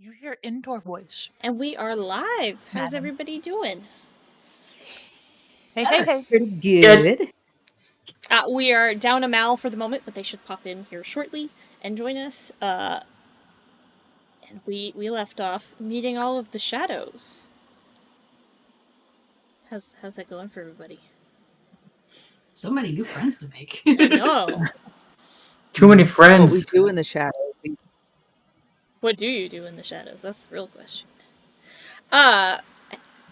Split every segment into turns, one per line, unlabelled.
Use your indoor voice.
And we are live. How's
Madam.
everybody doing?
Hey.
Pretty good.
We are down a Mal for the moment, but they should pop in here shortly and join us. And we left off meeting all of the shadows. How's that going for everybody?
So many new friends to make.
I know.
Too many friends.
What we do in the shadows.
What do you do in the shadows? That's the real question.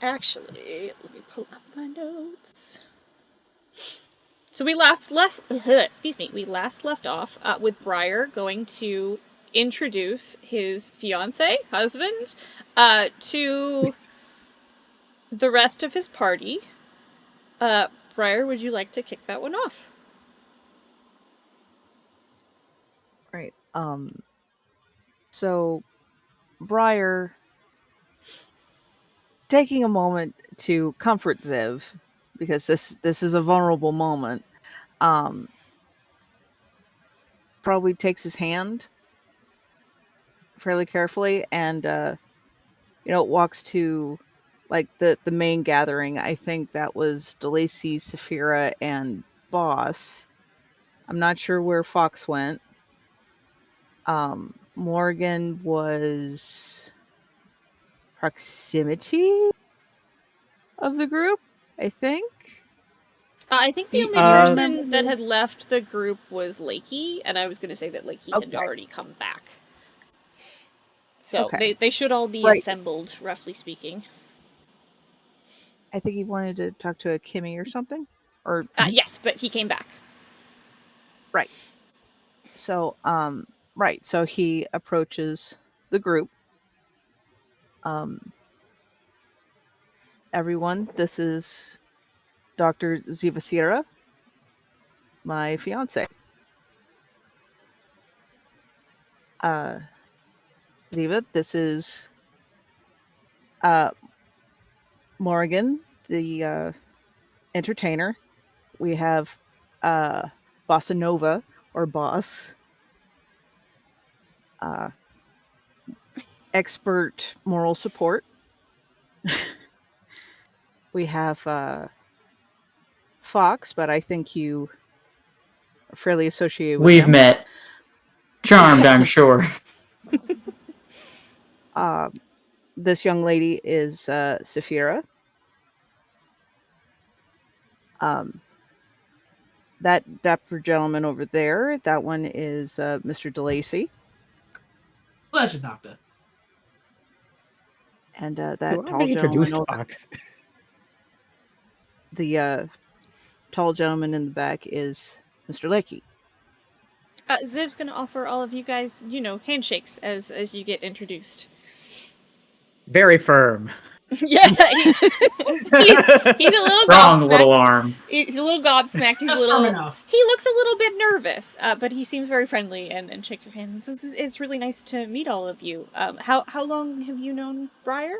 Actually, let me pull up my notes. So we last left off with Briar going to introduce his husband, to the rest of his party. Briar, would you like to kick that one off?
Right. So Briar taking a moment to comfort Ziv, because this is a vulnerable moment. Probably takes his hand fairly carefully and walks to like the main gathering. I think that was DeLacy, Saphira, and Boss. I'm not sure where Fox went. Morgan was proximity of the group, I think.
I think the only person that had left the group was Lakey, and I was going to say that Lakey had already come back. So they should all be assembled, roughly speaking.
I think he wanted to talk to a Kimmy or something.
Yes, but he came back.
Right. So, so he approaches the group. Everyone, this is Dr. Zivathira, my fiance. Ziva, this is Morgan, the entertainer. We have Bossa Nova, or Boss, expert moral support. We have Fox, but I think you are fairly associated with him.
We've met. Charmed, I'm sure.
This young lady is Saphira. That dapper gentleman over there, that one is Mr. DeLacy.
Pleasure, Doctor.
And that tall gentleman over the tall gentleman in the back is Mr. Lakey.
Ziv's going to offer all of you guys, handshakes as you get introduced.
Very firm.
Yeah, he's a little
strong
gobsmacked.
little arm.
He's a little gobsmacked. He's
firm enough.
He looks a little bit nervous, but he seems very friendly and shakes your hand. It's really nice to meet all of you. How long have you known Briar?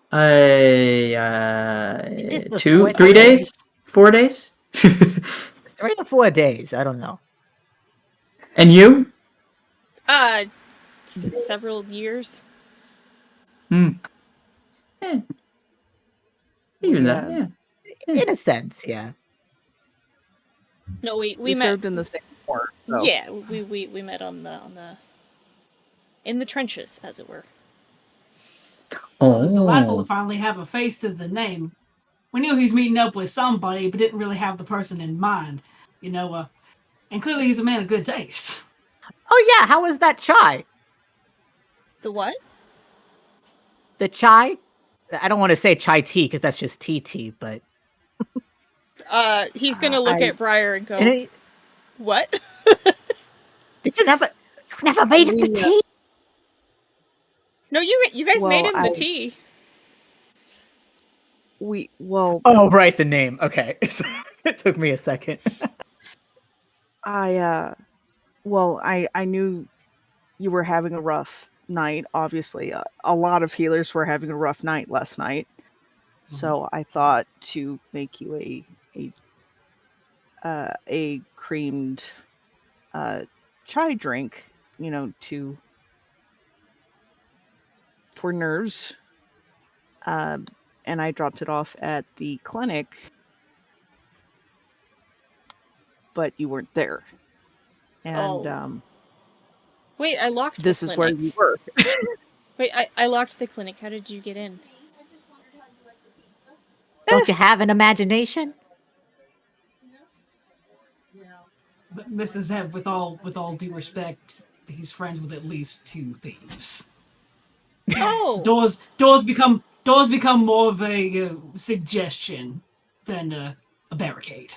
3 days? 4 days?
3 to 4 days. I don't know.
And you?
Several years.
Yeah.
Even
that, yeah.
In a sense, yeah.
No, we met.
Served in the same war. So.
Yeah, we met on the in the trenches, as it were.
Well, it's delightful to finally have a face to the name. We knew he's meeting up with somebody, but didn't really have the person in mind. And clearly he's a man of good taste.
Oh yeah, how was that chai?
The what?
The chai? I don't want to say chai tea because that's just tea, but
he's gonna look at Briar and go, "What?
Did you never made it the tea?"
No, you guys made him the tea.
Oh, right, the name. Okay. It took me a second.
I knew you were having a rough night. Obviously, a lot of healers were having a rough night last night. Mm-hmm. So I thought to make you a creamed chai drink, to for nerves. And I dropped it off at the clinic, but you weren't there. And
Wait, I locked
this
the
is where
clinic.
you were.
Wait, I locked the clinic. How did you get in?
Don't you have an imagination?
But Mr. Zev, with all due respect, he's friends with at least 2 thieves.
Oh,
Doors become more of a suggestion than a barricade.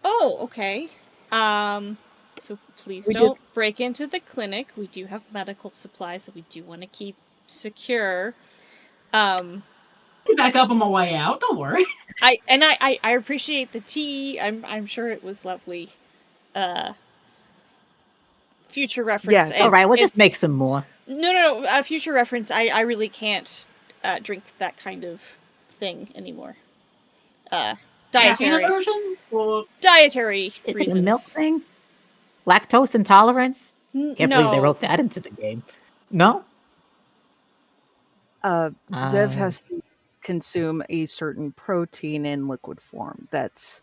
oh, okay. So please
We did-
don't break into the clinic. We do have medical supplies that we do want to keep secure.
I'll be back up on my way out. Don't worry.
I appreciate the tea. I'm sure it was lovely. Future reference.
Yeah,
It's all right. We'll just make some more.
No. Future reference. I really can't drink that kind of thing anymore. Dietary.
Caffeine version? Or
Dietary
Is
reasons.
it a milk thing? Lactose intolerance? Can't believe they
No.
wrote that into the game. No?
Zev has to consume a certain protein in liquid form. That's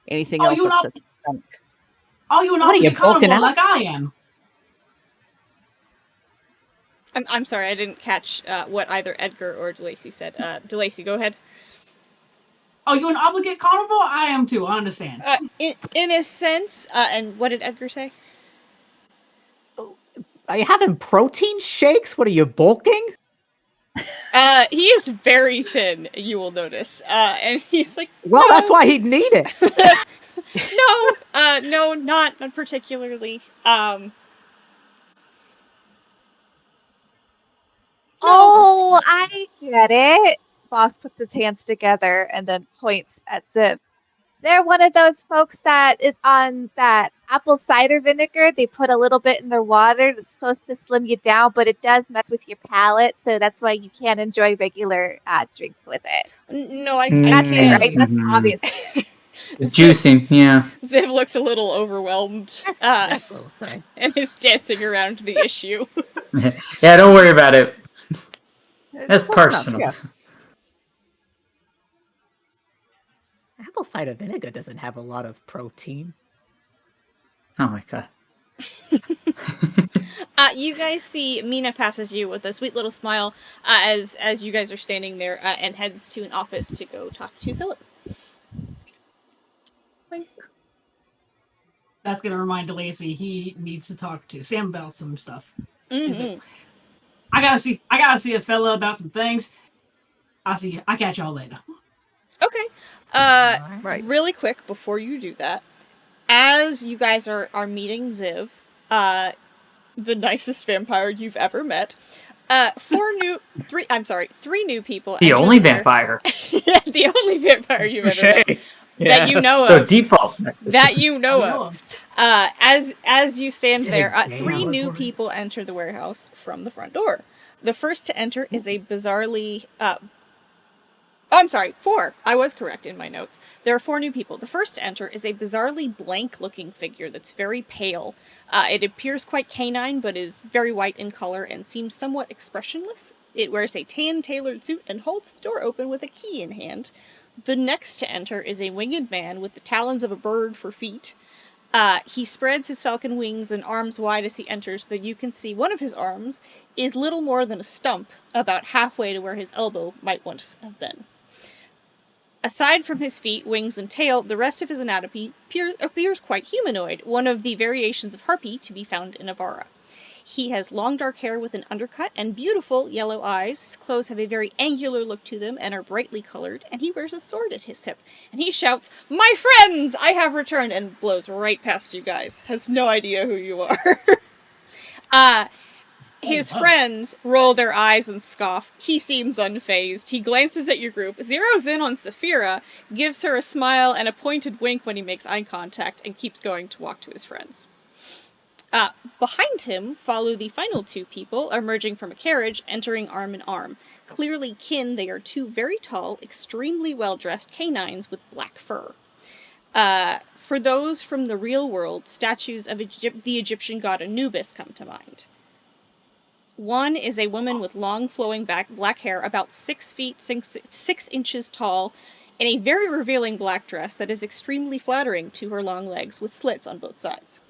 anything
Oh,
else
you're not-
upsets the stomach.
are you an
What are you,
obligate carnivore
bulking out?
like I am?
I'm sorry, I didn't catch what either Edgar or DeLacy said. DeLacy, go ahead.
Oh, you an obligate carnivore? I am too. I understand.
In a sense, and what did Edgar say?
Are you having protein shakes? What are you, bulking?
He is very thin, you will notice. And he's like,
Well,
no.
that's why he'd need it.
No, not particularly.
Oh, I get it. Boss puts his hands together and then points at Zip. They're one of those folks that is on that apple cider vinegar. They put a little bit in their water that's supposed to slim you down, but it does mess with your palate, so that's why you can't enjoy regular drinks with it.
No, I
That's it,
can't.
right? That's obvious.
It's juicing, yeah.
Ziv looks a little overwhelmed.
That's a little sad.
And is dancing around the issue.
Yeah, don't worry about it. That's
Close enough,
personal.
yeah.
Apple cider vinegar doesn't have a lot of protein.
Oh my god.
You guys see Mina passes you with a sweet little smile as you guys are standing there and heads to an office to go talk to Philip.
That's gonna remind DeLacy he needs to talk to Sam about some stuff.
Mm-hmm.
I gotta see a fella about some things. I catch y'all later.
Okay.
Right.
Really quick before you do that, as you guys are meeting Ziv, the nicest vampire you've ever met, three new people.
The
enter
only
there.
vampire.
The only vampire you've ever met.
Yeah.
That you know
So
of.
default.
That you know of. As you stand
Is it
there,
a
three
gay
new
allegory?
people enter the warehouse from the front door. The first to enter is a bizarrely... I'm sorry, 4. I was correct in my notes. There are 4 new people. The first to enter is a bizarrely blank-looking figure that's very pale. It appears quite canine, but is very white in color and seems somewhat expressionless. It wears a tan-tailored suit and holds the door open with a key in hand. The next to enter is a winged man with the talons of a bird for feet. He spreads his falcon wings and arms wide as he enters, so that you can see one of his arms is little more than a stump, about halfway to where his elbow might once have been. Aside from his feet, wings, and tail, the rest of his anatomy appears quite humanoid, one of the variations of harpy to be found in Avara. He has long dark hair with an undercut and beautiful yellow eyes. His clothes have a very angular look to them and are brightly colored, and he wears a sword at his hip. And he shouts, "My friends, I have returned," and blows right past you guys. Has no idea who you are. His friends roll their eyes and scoff. He seems unfazed. He glances at your group, zeroes in on Saphira, gives her a smile and a pointed wink when he makes eye contact, and keeps going to walk to his friends. Behind him follow the final 2 people, emerging from a carriage, entering arm in arm. Clearly kin, they are 2 very tall, extremely well-dressed canines with black fur. For those from the real world, statues of the Egyptian god Anubis come to mind. One is a woman with long, flowing black hair, about 6 feet 6 inches tall, in a very revealing black dress that is extremely flattering to her long legs with slits on both sides.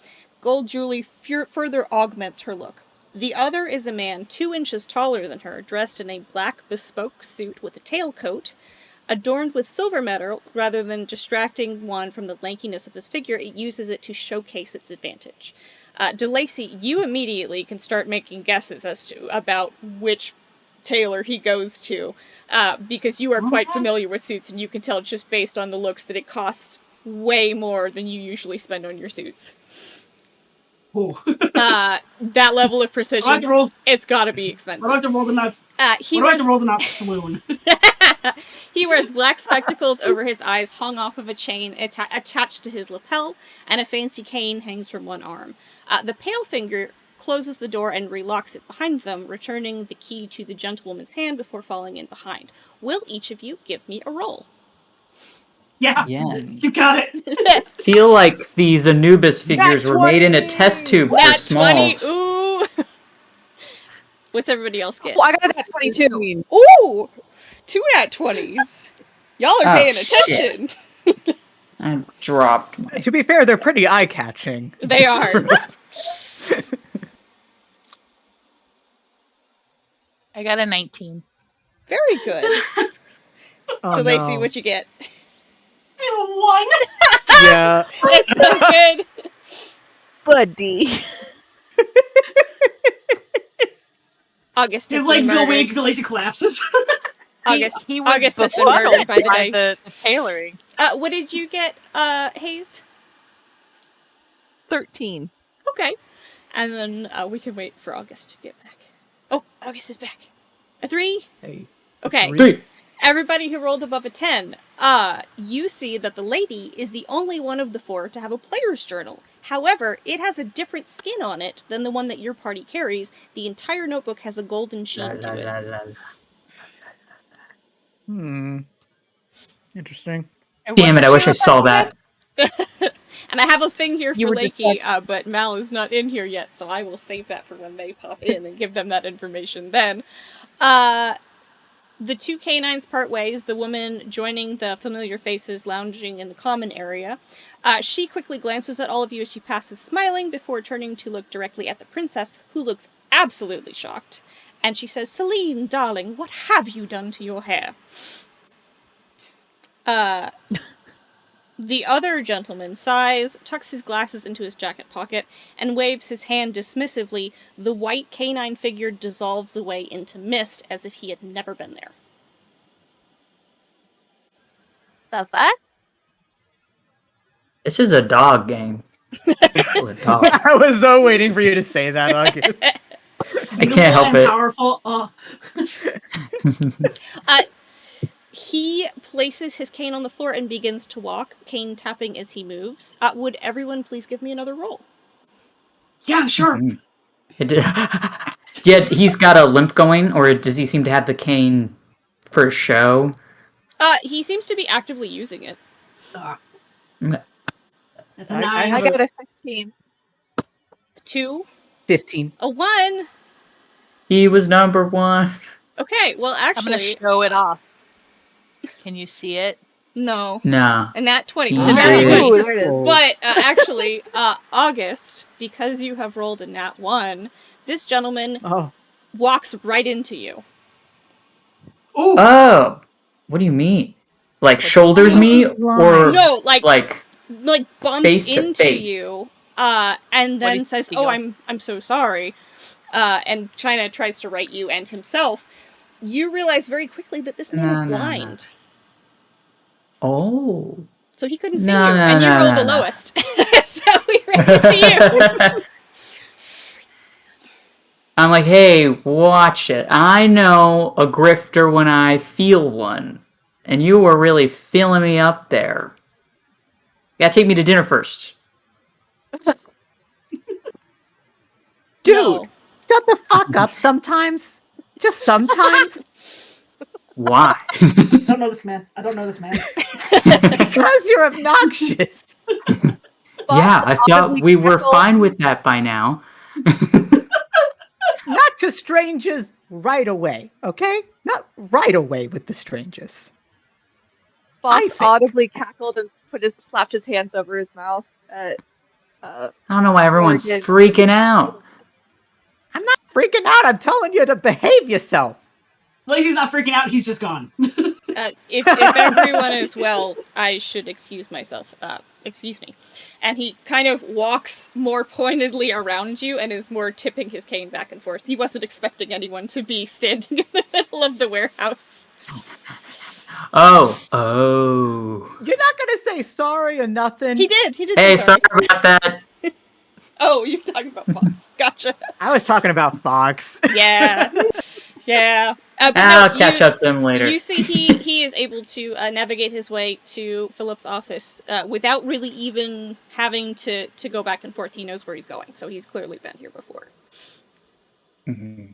Gold jewelry further augments her look. The other is a man 2 inches taller than her, dressed in a black bespoke suit with a tailcoat, adorned with silver metal. Rather than distracting one from the lankiness of his figure, it uses it to showcase its advantage. DeLacy, you immediately can start making guesses as to about which tailor he goes to, because you are quite familiar with suits, and you can tell just based on the looks that it costs way more than you usually spend on your suits. That level of precision, it's gotta be expensive.
What do I have to roll the nuts?
He
What do I have to roll the nuts swoon?
He wears black spectacles over his eyes, hung off of a chain attached to his lapel, and a fancy cane hangs from one arm. The pale finger closes the door and relocks it behind them, returning the key to the gentlewoman's hand before falling in behind. Will each of you give me a roll?
Yeah,
Yes.
you got it.
Feel like these Anubis figures were made in a test tube for
Nat 20!
smalls.
Ooh! What's everybody else get?
Oh, I got that 22.
Ooh! 2 nat 20s! Y'all are paying attention!
I dropped my...
To be fair, they're pretty eye-catching.
They are.
I got a 19.
Very good.
Oh,
So, Lacey,
no.
what'd you get?
1.
Yeah.
It's so good!
Buddy.
August
His
has
legs
been
go
murdered.
weak, the lazy collapses.
August,
He was
August has been
befuddled
murdered by the
by
dice.
the tailoring.
What did you get, Hayes?
13.
Okay. And then we can wait for August to get back. Oh, August is back. A 3?
Hey.
Okay.
3.
Everybody who rolled above a 10, you see that the lady is the only one of the 4 to have a player's journal. However, it has a different skin on it than the one that your party carries. The entire notebook has a golden sheen to it.
Interesting.
Damn it, I wish I saw that.
And I have a thing here
You
for
were
Lakey, but Mal is not in here yet, so I will save that for when they pop in and give them that information then. The 2 canines part ways, the woman joining the familiar faces lounging in the common area. She quickly glances at all of you as she passes, smiling, before turning to look directly at the princess, who looks absolutely shocked. And she says, "Celine, darling, what have you done to your hair?" The other gentleman sighs, tucks his glasses into his jacket pocket, and waves his hand dismissively. The white canine figure dissolves away into mist as if he had never been there.
Does that?
This is a dog game. Oh, a dog.
I was so waiting for you to say that, August.
I can't help it.
Powerful.
He places his cane on the floor and begins to walk, cane tapping as he moves. Would everyone please give me another roll?
Yeah, sure.
Yet he's got a limp going, or does he seem to have the cane for show?
He seems to be actively using it.
That's a 9.
I got a 16.
2.
15.
A 1.
He was number 1.
Okay, well
I'm
actually...
going to show it off. Can you see it?
No.
No.
A nat 20.
Ooh,
It's a very
there
good.
it is.
But actually, August, because you have rolled a nat 1, this gentleman walks right into you.
Ooh.
Oh, what do you mean? Like shoulders me, or
No, like bumps
face to
into
face?
you, and then
did
says,
he
"Oh,
go?
I'm so sorry," and China tries to right you and himself. You realize very quickly that this man is blind.
Oh.
So he couldn't see
No,
you,
no,
and you
no,
rolled
no,
the
no.
lowest. So he ran into you.
I'm like, hey, watch it. I know a grifter when I feel one. And you were really filling me up there. You gotta take me to dinner first.
Dude,
No.
shut the fuck up sometimes. Just sometimes.
Why?
I don't know this man. I don't know this man.
Because you're obnoxious.
Yeah, I thought we were fine with that by now.
Not talk to strangers right away, okay? Not right away with the strangers.
Boss
think.
audibly cackled and slapped his hands over his mouth.
I don't know why everyone's
Morgan.
freaking out.
I'm not freaking out. I'm telling you to behave yourself.
Lacey's not freaking out. He's just gone.
If everyone is well, I should excuse myself. Excuse me. And he kind of walks more pointedly around you and is more tipping his cane back and forth. He wasn't expecting anyone to be standing in the middle of the warehouse.
Oh.
You're not gonna say sorry or nothing.
He did.
Hey, sorry about that.
Oh, you're talking about Fox. Gotcha.
I was talking about Fox.
Yeah. Yeah. But
I'll
no,
catch up to him later.
You see he is able to navigate his way to Philip's office without really even having to go back and forth. He knows where he's going, so he's clearly been here before.
Mhm.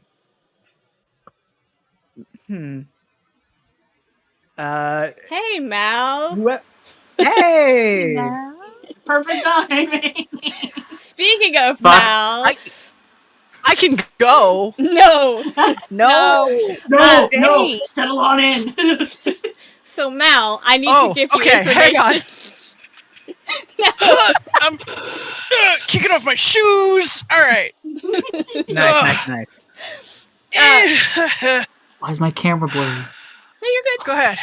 Hey, Mal.
Hey!
Perfect timing.
Speaking of
Fox,
Mal...
I can go.
No!
No, settle on in.
So, Mal, I need to give you
okay, hang on.
information. No.
I'm kicking off my shoes. All right.
Nice.
Why is my camera blurry?
No, you're good.
Go ahead.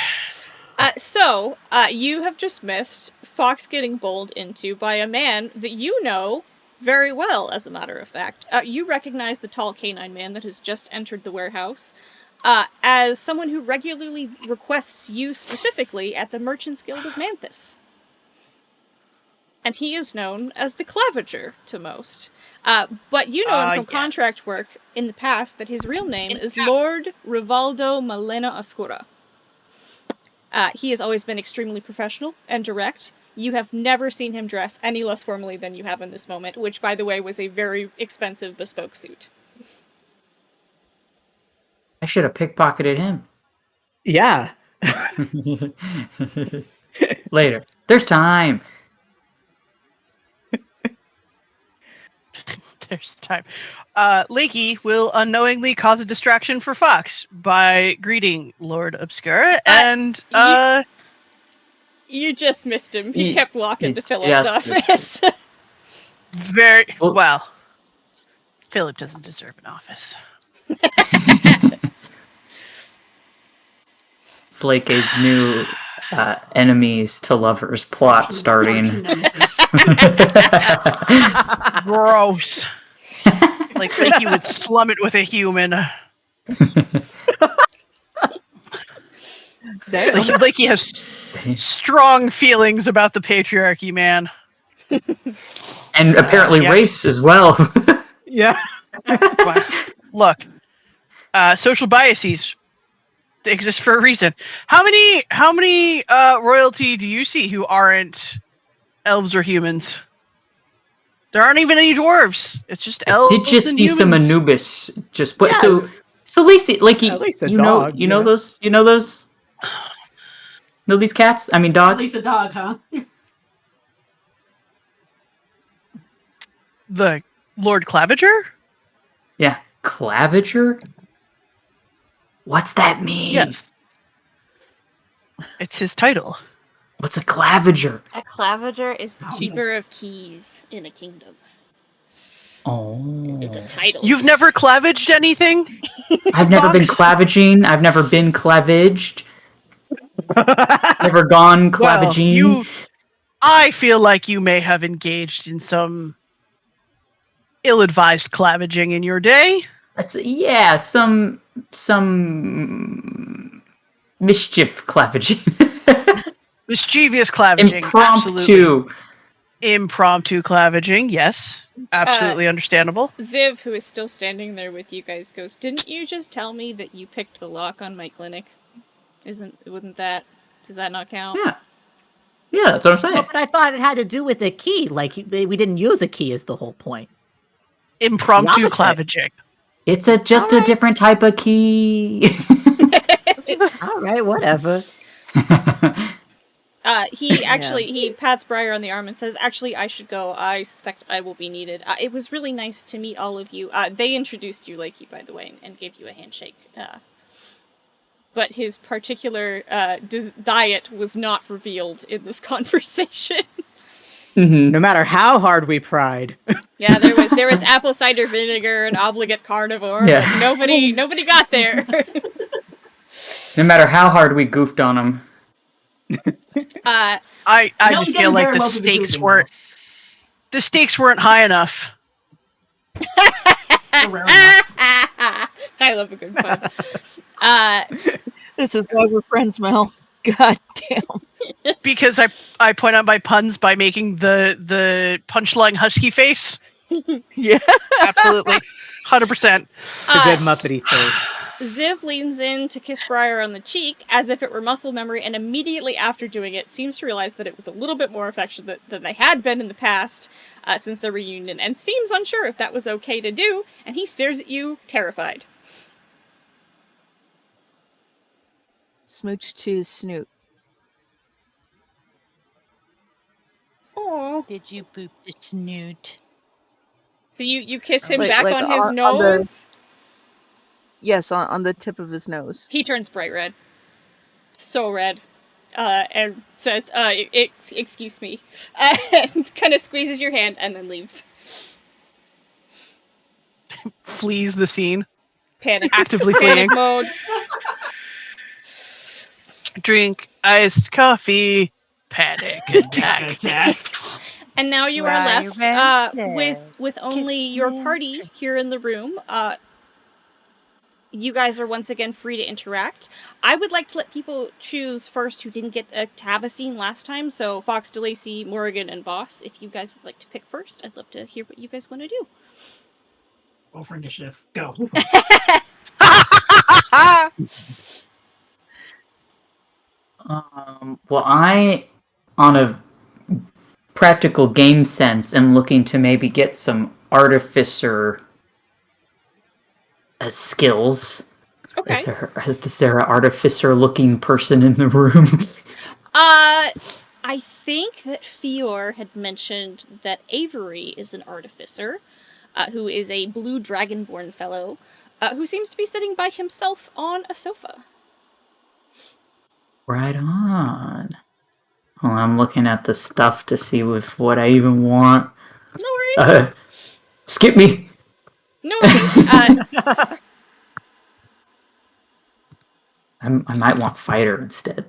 So, you have just missed Fox getting bowled into by a man that you know very well, as a matter of fact. You recognize the tall canine man that has just entered the warehouse as someone who regularly requests you specifically at the Merchants Guild of Manthus. And he is known as the Claviger to most. But you know him from contract work in the past that his real name is Lord Rivaldo Malena Oscura. He has always been extremely professional and direct. You have never seen him dress any less formally than you have in this moment, which, by the way, was a very expensive bespoke suit.
I should have pickpocketed him.
Yeah.
Later. There's time.
There's time. Lakey will unknowingly cause a distraction for Fox by greeting Lord Obscura, and
You just missed him. He kept walking to Philip's
just
office.
very well. Philip doesn't deserve an office.
It's like his new enemies to lovers plot starting.
Gross. Like Lakey would slum it with a human. Lakey has strong feelings about the patriarchy, man.
And apparently race as well.
Yeah.
Look, social biases, they exist for a reason. How many royalty do you see who aren't elves or humans? There aren't even any dwarves. It's just elves.
Did just
and
see
humans.
some Anubis just put so Lacey, like
At least a
you
dog,
know those? You know those? Know these cats? I mean dogs?
At least a dog, huh?
The Lord Claviger?
Yeah. Claviger? What's that mean?
Yes. It's his title.
What's a claviger?
A claviger is the keeper of keys in a kingdom.
Oh.
Is a title.
You've never clavaged anything?
I've never been
Fox?
clavaging. I've never been clavaged. Never gone clavaging.
I feel like you may have engaged in some ill-advised clavaging in your day.
Yeah, some mischief clavaging.
Mischievous clavaging.
Impromptu.
Impromptu clavaging, yes. Absolutely understandable.
Ziv, who is still standing there with you guys, goes, "Didn't you just tell me that you picked the lock on my clinic? Does that not count?"
Yeah, that's what I'm saying.
Well, but I thought it had to do with a key. Like, we didn't use a key is the whole point.
Impromptu
It's the opposite.
clavaging.
It's just a different type of key.
All right, whatever.
He pats Briar on the arm and says, "Actually, I should go. I suspect I will be needed. It was really nice to meet all of you. They introduced you, Lakey, by the way, and gave you a handshake. But his particular diet was not revealed in this conversation."
No matter how hard we pried.
Yeah, there was apple cider vinegar, an obligate carnivore,
Yeah.
but nobody got there.
No matter how hard we goofed on him.
I
It
just
was
feel
going
like
very
the
well through the
stakes
goofing,
weren't the stakes weren't high enough.
though. Rare enough.
I love a good pun.
This is why we're friends, Mel. God damn.
Because I point out my puns by making the punchline husky face.
Yeah.
Absolutely. 100%.
The good Muppety face.
Ziv leans in to kiss Briar on the cheek as if it were muscle memory, and immediately after doing it seems to realize that it was a little bit more affectionate than they had been in the past since their reunion, and seems unsure if that was okay to do, and he stares at you, terrified.
Smooch to his snoot.
Aww.
Did you boop the snoot?
So you kiss him
Like-
back
like
on his
on the-
nose?
Yes, on the tip of his nose.
He turns bright red. So red. And says, excuse me. And kind of squeezes your hand and then leaves.
Flees the scene.
Panic.
Actively
Panic
fleeing.
mode.
Drink iced coffee. Panic attack.
Attack.
And now you are
Right,
left
right.
with only your party here in the room. You guys are once again free to interact. I would like to let people choose first who didn't get to have a scene last time. So Fox, DeLacy, Morrigan, and Boss. If you guys would like to pick first, I'd love to hear what you guys want to do.
Roll for initiative. Go.
Well, I, on a practical game sense, am looking to maybe get some artificer skills.
Okay.
Is there an artificer-looking person in the room?
I think that Fior had mentioned that Avery is an artificer, who is a blue dragonborn fellow, who seems to be sitting by himself on a sofa.
Right on. Well, I'm looking at the stuff to see what I even want.
No worries.
Skip me.
No worries.
I might want fighter instead.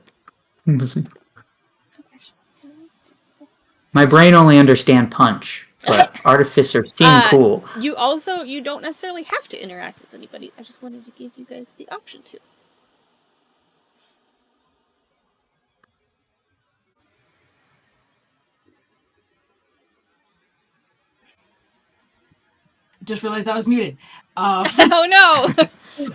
My brain only understand punch, but artificer seem cool.
You don't necessarily have to interact with anybody. I just wanted to give you guys the option to.
Just realized I was muted.
Oh no!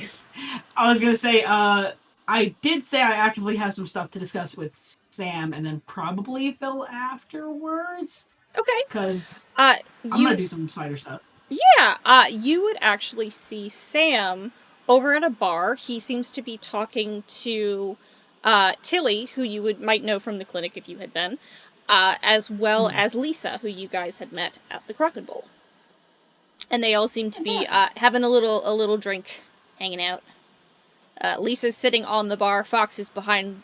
I was gonna say, I did say I actively have some stuff to discuss with Sam, and then probably Phil afterwards.
Okay.
Because I'm gonna do some spider stuff.
Yeah. You would actually see Sam over at a bar. He seems to be talking to Tilly, who you might know from the clinic if you had been, as well as Lisa, who you guys had met at the Crockett Bowl. And they all seem to be having a little drink, hanging out. Lisa's sitting on the bar. Fox is behind.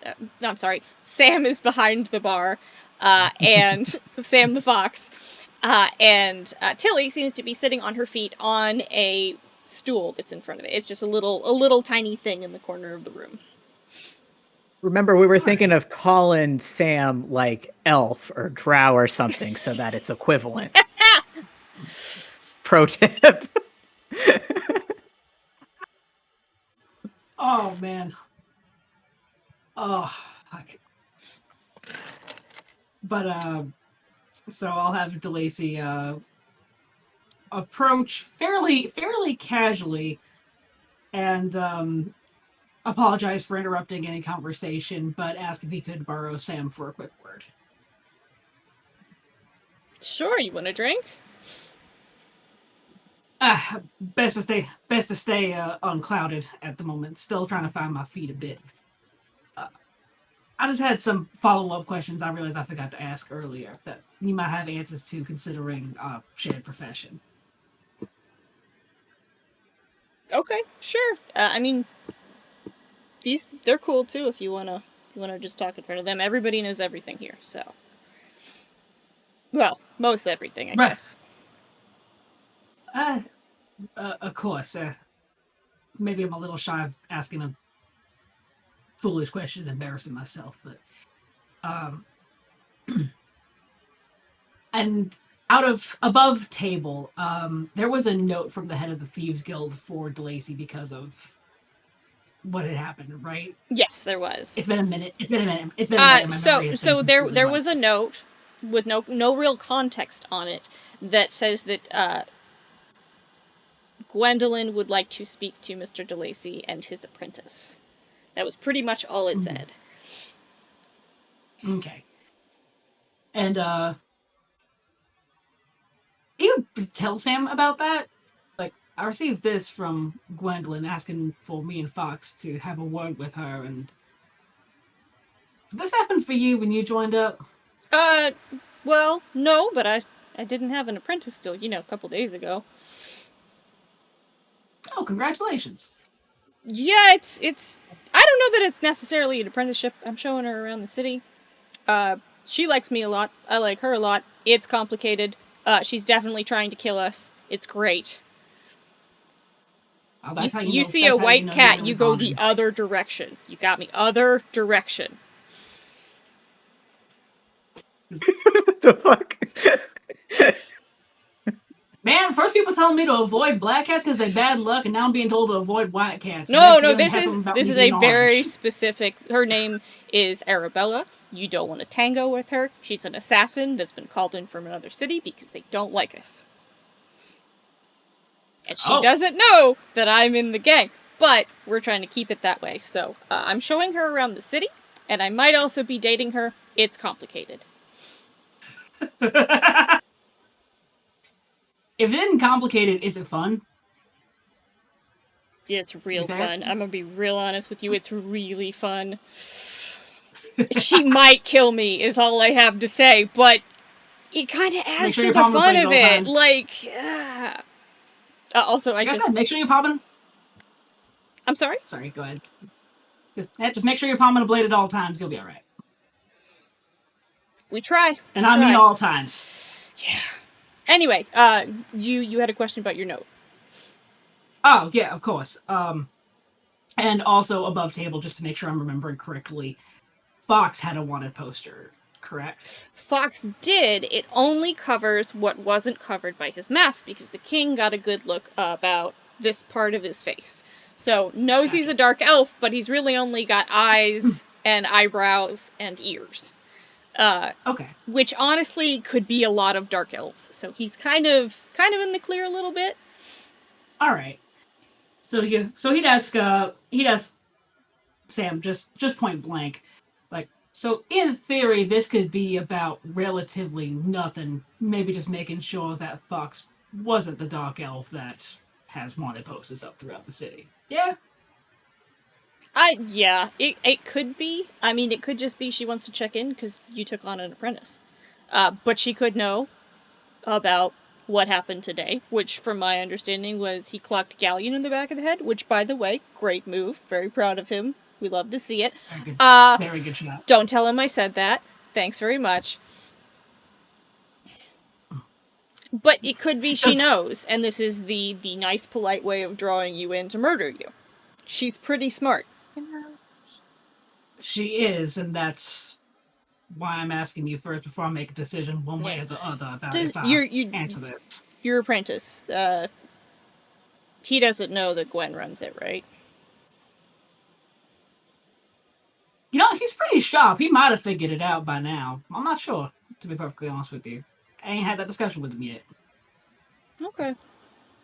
Sam is behind the bar, and Sam the fox, and Tilly seems to be sitting on her feet on a stool that's in front of it. It's just a little tiny thing in the corner of the room.
Remember, we were thinking of calling Sam like elf or drow or something so that it's equivalent. Pro tip.
Oh man. Oh. Fuck. But so I'll have DeLacy approach fairly casually and apologize for interrupting any conversation, but ask if he could borrow Sam for a quick word.
Sure, you want a drink?
Best to stay unclouded at the moment. Still trying to find my feet a bit. I just had some follow-up questions I realized I forgot to ask earlier that you might have answers to considering shared profession.
Okay, sure. I mean, they're cool too. If you wanna just talk in front of them. Everybody knows everything here, so. Well, most everything, I
Right.
guess.
Of course. Maybe I'm a little shy of asking a foolish question and embarrassing myself, but and out of above table, there was a note from the head of the Thieves Guild for DeLacy because of what had happened, right?
Yes, there was.
It's been a minute. It's been a minute. It's been a minute. My memory has been
There was a note with no real context on it that says that Gwendolyn would like to speak to Mr. DeLacy and his apprentice. That was pretty much all it said.
Okay. And you tell Sam about that? Like, I received this from Gwendolyn asking for me and Fox to have a word with her, and did this happen for you when you joined up?
Well, no, but I didn't have an apprentice till, a couple days ago.
Oh, congratulations.
Yeah, it's I don't know that it's necessarily an apprenticeship. I'm showing her around the city. She likes me a lot. I like her a lot. It's complicated. She's definitely trying to kill us. It's great.
Oh, that's how
You
know,
see a white cat,
really
you go
bonded.
the other direction. You got me, other direction.
The fuck?
Man, first people telling me to avoid black cats because they're bad luck, and now I'm being told to avoid white cats.
No,
this has something about
this
me
is a
being
very
orange.
specific. Her name is Arabella. You don't want to tango with her. She's an assassin that's been called in from another city because they don't like us. And she doesn't know that I'm in the gang, but we're trying to keep it that way. So I'm showing her around the city, and I might also be dating her. It's complicated.
If it isn't complicated, is it fun?
It's real fun. I'm gonna be real honest with you. It's really fun. She might kill me, is all I have to say, but it kind of adds to the fun of it. Like, also,
like I said, make sure you're popping.
I'm sorry?
Sorry, go ahead. Just make sure you're palming a blade at all times. You'll be all right.
We try.
And I mean all times.
Yeah. Anyway, you had a question about your note.
Oh, yeah, of course. And also above table, just to make sure I'm remembering correctly, Fox had a wanted poster, correct?
Fox did. It only covers what wasn't covered by his mask because the king got a good look about this part of his face. So knows he's a dark elf, but he's really only got eyes and eyebrows and ears.
Okay.
Which honestly could be a lot of dark elves. So he's kind of in the clear a little bit.
All right. So he'd ask Sam just point blank, like, so in theory this could be about relatively nothing, maybe just making sure that Fox wasn't the dark elf that has wanted posters up throughout the city. Yeah.
Yeah, it could be. I mean, it could just be she wants to check in because you took on an apprentice. But she could know about what happened today, which from my understanding was he clocked Galleon in the back of the head, which, by the way, great move. Very proud of him. We love to see it.
Very good shot.
Don't tell him I said that. Thanks very much. But it could be she knows, and this is the nice, polite way of drawing you in to murder you. She's pretty smart.
She is, and that's why I'm asking you first before I make a decision one way or the other about if I answer this.
Your apprentice, he doesn't know that Gwen runs it, right?
You know, he's pretty sharp. He might have figured it out by now. I'm not sure, to be perfectly honest with you. I ain't had that discussion with him yet.
Okay. I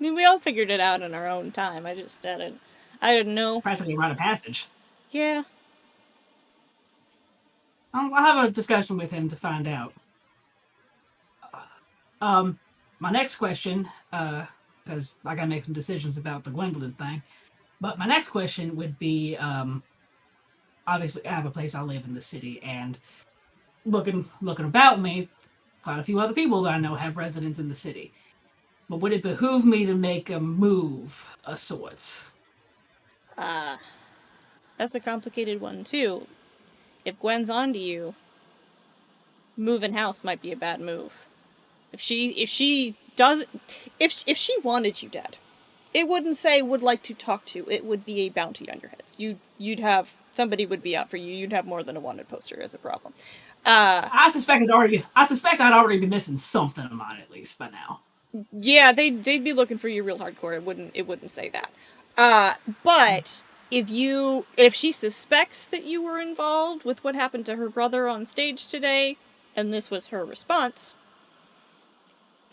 mean, we all figured it out in our own time. I didn't know.
Practically a rite of passage.
Yeah.
I'll have a discussion with him to find out. My next question, because I gotta make some decisions about the Gwendolyn thing, but my next question would be, obviously I have a place I live in the city, and looking about me, quite a few other people that I know have residence in the city. But would it behoove me to make a move of sorts?
That's a complicated one too. If Gwen's onto you, moving house might be a bad move. If she wanted you dead, it wouldn't say would like to talk to. It would be a bounty on your heads. You'd have somebody would be out for you. You'd have more than a wanted poster as a problem.
I suspect I'd already be missing something of mine at least by now.
Yeah, they'd be looking for you real hardcore. It wouldn't say that. But if she suspects that you were involved with what happened to her brother on stage today, and this was her response,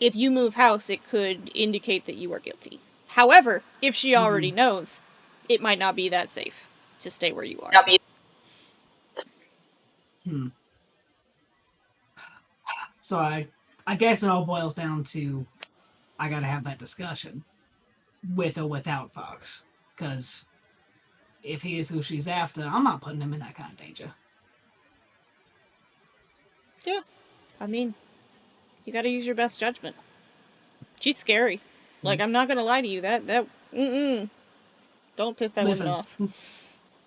if you move house, it could indicate that you are guilty. However, if she already knows, it might not be that safe to stay where you are.
So I guess it all boils down to I gotta have that discussion with or without Fox. Because if he is who she's after, I'm not putting him in that kind of danger.
Yeah. I mean, you gotta use your best judgment. She's scary. Like, I'm not gonna lie to you, don't piss that woman off.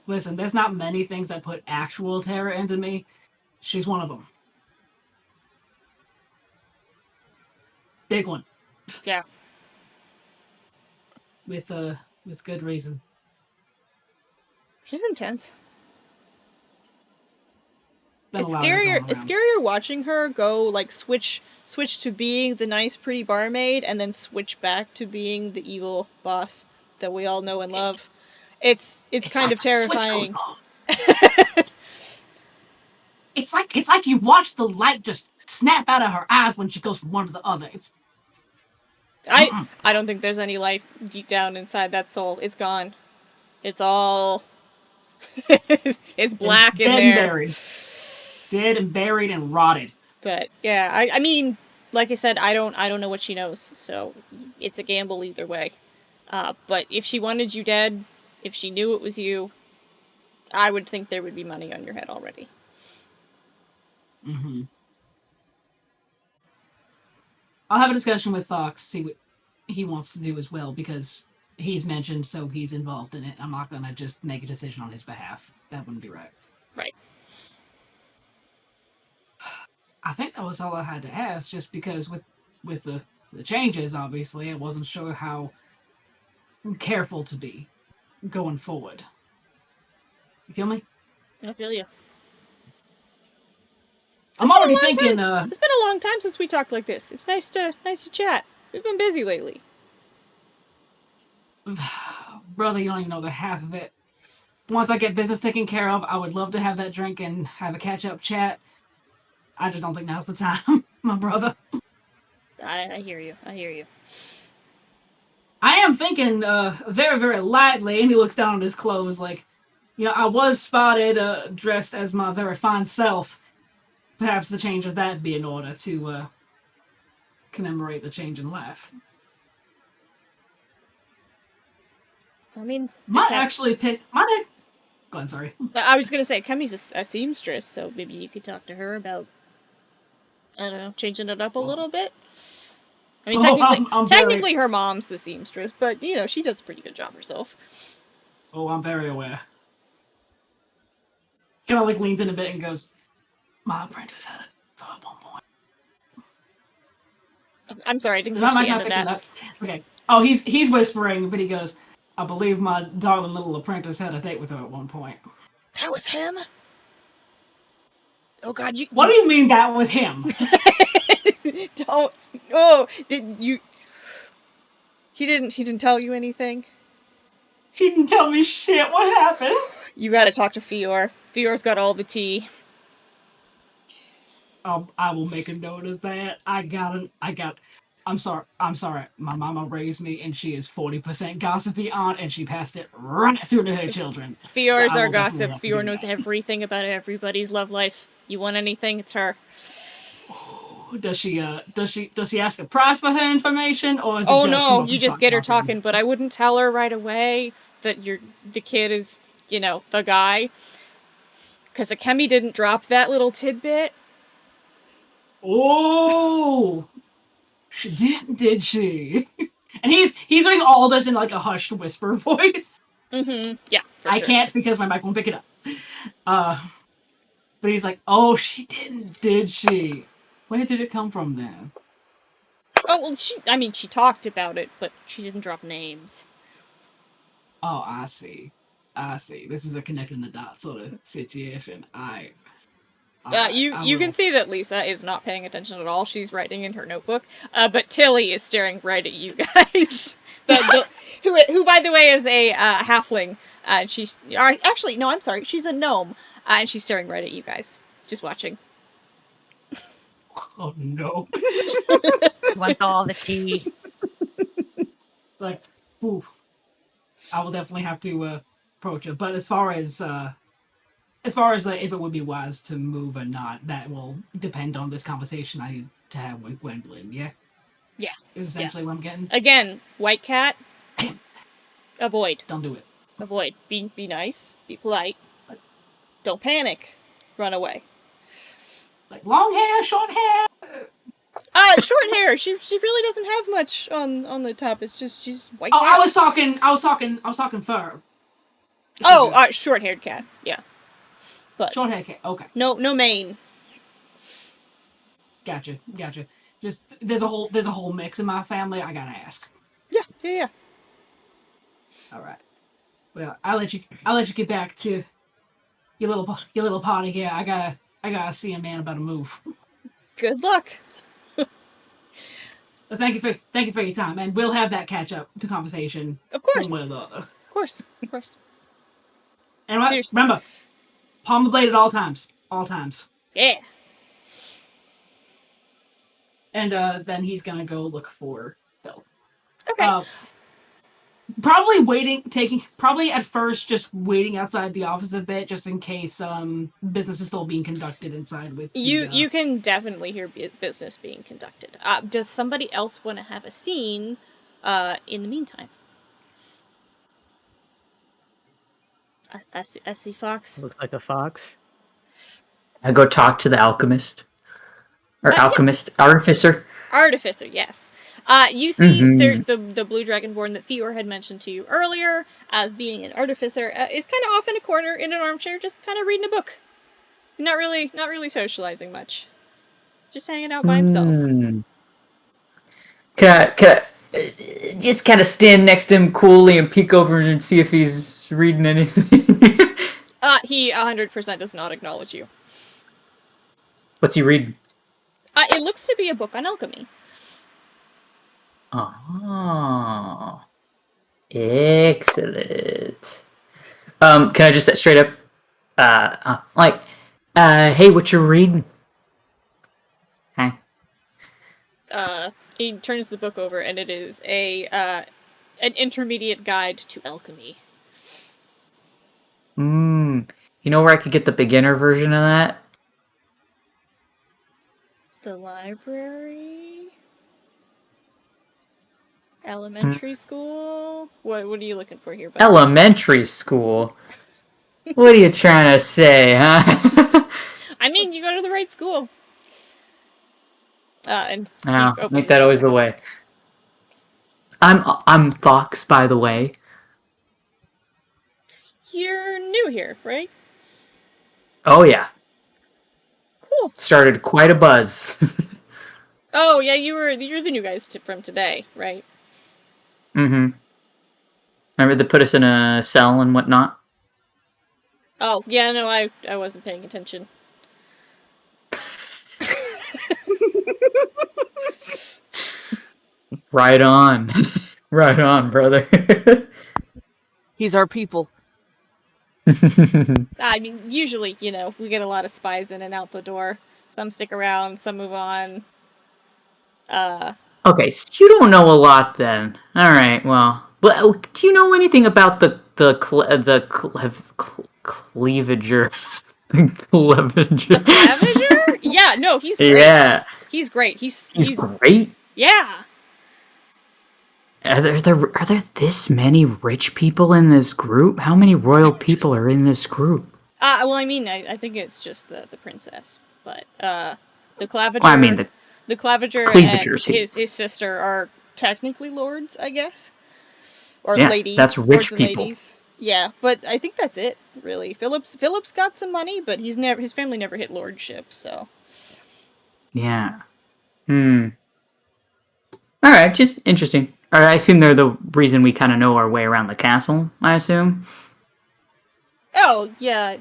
Listen, there's not many things that put actual terror into me. She's one of them. Big one.
Yeah.
With good reason.
She's intense.
It's
scarier watching her go, like, switch to being the nice, pretty barmaid, and then switch back to being the evil boss that we all know and love. It's kind of terrifying.
It's like you watch the light just snap out of her eyes when she goes from one to the other.
I don't think there's any life deep down inside that soul. It's gone. It's all it's black in there.
Buried. Dead and buried and rotted.
But yeah, I mean, like I said, I don't know what she knows, so it's a gamble either way. But if she wanted you dead, if she knew it was you, I would think there would be money on your head already.
I'll have a discussion with Fox, see what he wants to do as well, because he's mentioned, so he's involved in it. I'm not gonna just make a decision on his behalf. That wouldn't be right.
Right.
I think that was all I had to ask, just because with the changes, obviously, I wasn't sure how careful to be going forward. You feel me?
I feel you.
I'm already thinking.
It's been a long time since we talked like this. It's nice to chat. We've been busy lately.
Brother, you don't even know the half of it. Once I get business taken care of, I would love to have that drink and have a catch-up chat. I just don't think now's the time, my brother.
I hear you. I hear you.
I am thinking very, very lightly, and he looks down at his clothes like, I was spotted dressed as my very fine self. Perhaps the change of that be in order to commemorate the change in life.
I mean,
Go on, sorry.
I was gonna say, Kemi's a seamstress, so maybe you could talk to her about, I don't know, changing it up a little bit. I mean, technically her mom's the seamstress, but, she does a pretty good job herself.
Oh, I'm very aware. Kind of leans in a bit and goes, my apprentice had it at one point.
I'm sorry, I didn't catch the end of that.
Okay. Oh, he's whispering, but he goes, I believe my darling little apprentice had a date with her at one point.
That was him? Oh God,
What do you mean that was him?
Don't. Oh, didn't you? He didn't tell you anything?
He didn't tell me shit. What happened?
You gotta talk to Fior. Fior's got all the tea.
I will make a note of that. I'm sorry. My mama raised me, and she is 40% gossipy aunt, and she passed it right through to her children.
Fior's our gossip. Fior knows everything about everybody's love life. You want anything, it's her.
Does she ask a price for her information, or is it
just no, you just get her talking, but I wouldn't tell her right away that the kid is, the guy. Because Akemi didn't drop that little tidbit.
Oh, she did she? And he's doing all this in like a hushed whisper voice.
Mm-hmm. Yeah, for
I
sure.
can't because my mic won't pick it up. But he's like, oh, she did she? Where did it come from then?
Oh, well, she talked about it, but she didn't drop names.
Oh, I see. This is a connecting the dots sort of situation.
You can see that Lisa is not paying attention at all. She's writing in her notebook. But Tilly is staring right at you guys. Who, by the way, is a halfling. And she's actually no, I'm sorry. She's a gnome, and she's staring right at you guys, just watching.
Oh no!
Want all the tea?
It's like, oof. I will definitely have to approach it. But as far as like, if it would be wise to move or not, that will depend on this conversation I need to have with Gwendolyn. Yeah.
Yeah.
Is essentially what I'm getting.
Again, white cat. Avoid.
Don't do it.
Avoid. Be nice. Be polite. Don't panic. Run away.
Like long hair, short hair.
Short hair. She really doesn't have much on the top. It's just she's white cat.
I was talking fur.
Short haired cat. Yeah. But
short hair cat. Okay.
No mane.
Gotcha. Just there's a whole mix in my family. I gotta ask.
Yeah.
All right. Well, I'll let you get back to your little party here. I gotta see a man about to move.
Good luck.
But thank you for your time, and we'll have that catch up to conversation.
Of course.
One way or the other.
Of course.
And remember, palm the blade at all times. All times.
Yeah.
And then he's gonna go look for Phil.
Okay.
Probably at first just waiting outside the office a bit, just in case business is still being conducted inside with
you can definitely hear business being conducted. Does somebody else want to have a scene in the meantime? I see Fox.
Looks like a fox.
I go talk to the alchemist. Or artificer.
Artificer, yes. You see the blue dragonborn that Fior had mentioned to you earlier as being an artificer is kind of off in a corner in an armchair, just kind of reading a book. Not really socializing much. Just hanging out by himself.
Can I just kind of stand next to him coolly and peek over and see if he's reading anything?
He 100% does not acknowledge you.
What's he reading?
It looks to be a book on alchemy.
Oh, excellent. Can I just straight up, hey, what you reading? Hi.
He turns the book over, and it is an intermediate guide to alchemy.
You know where I could get the beginner version of that?
The library? Elementary school? What are you looking for here, buddy?
Elementary school? What are you trying to say, huh?
I mean, you go to the right school. And
make that always the way. I'm Fox, by the way.
You're new here, right?
Oh yeah.
Cool.
Started quite a buzz.
Oh yeah, you're the new guys from today, right?
Remember they put us in a cell and whatnot?
Oh yeah, no, I wasn't paying attention.
Right on. Right on, brother.
He's our people.
I mean, usually, we get a lot of spies in and out the door. Some stick around, some move on.
Okay, so you don't know a lot then. All right, well, but do you know anything about the cleavager?
The Clavager? Yeah, no, he's great.
Yeah,
he's great. He's
great.
Yeah.
Are there this many rich people in this group? How many royal people are in this group?
Well, I mean, I think it's just the princess, but the Claviger.
Well, I mean,
the Claviger and
Cleavager's here.
his sister are technically lords, I guess, or
Yeah,
ladies.
that's rich
lords and
people.
ladies. Yeah, but I think that's it, really. Philip's got some money, but his family never hit lordship, so.
Yeah. All right, just interesting. Or I assume they're the reason we kind of know our way around the castle. I assume.
Oh yeah,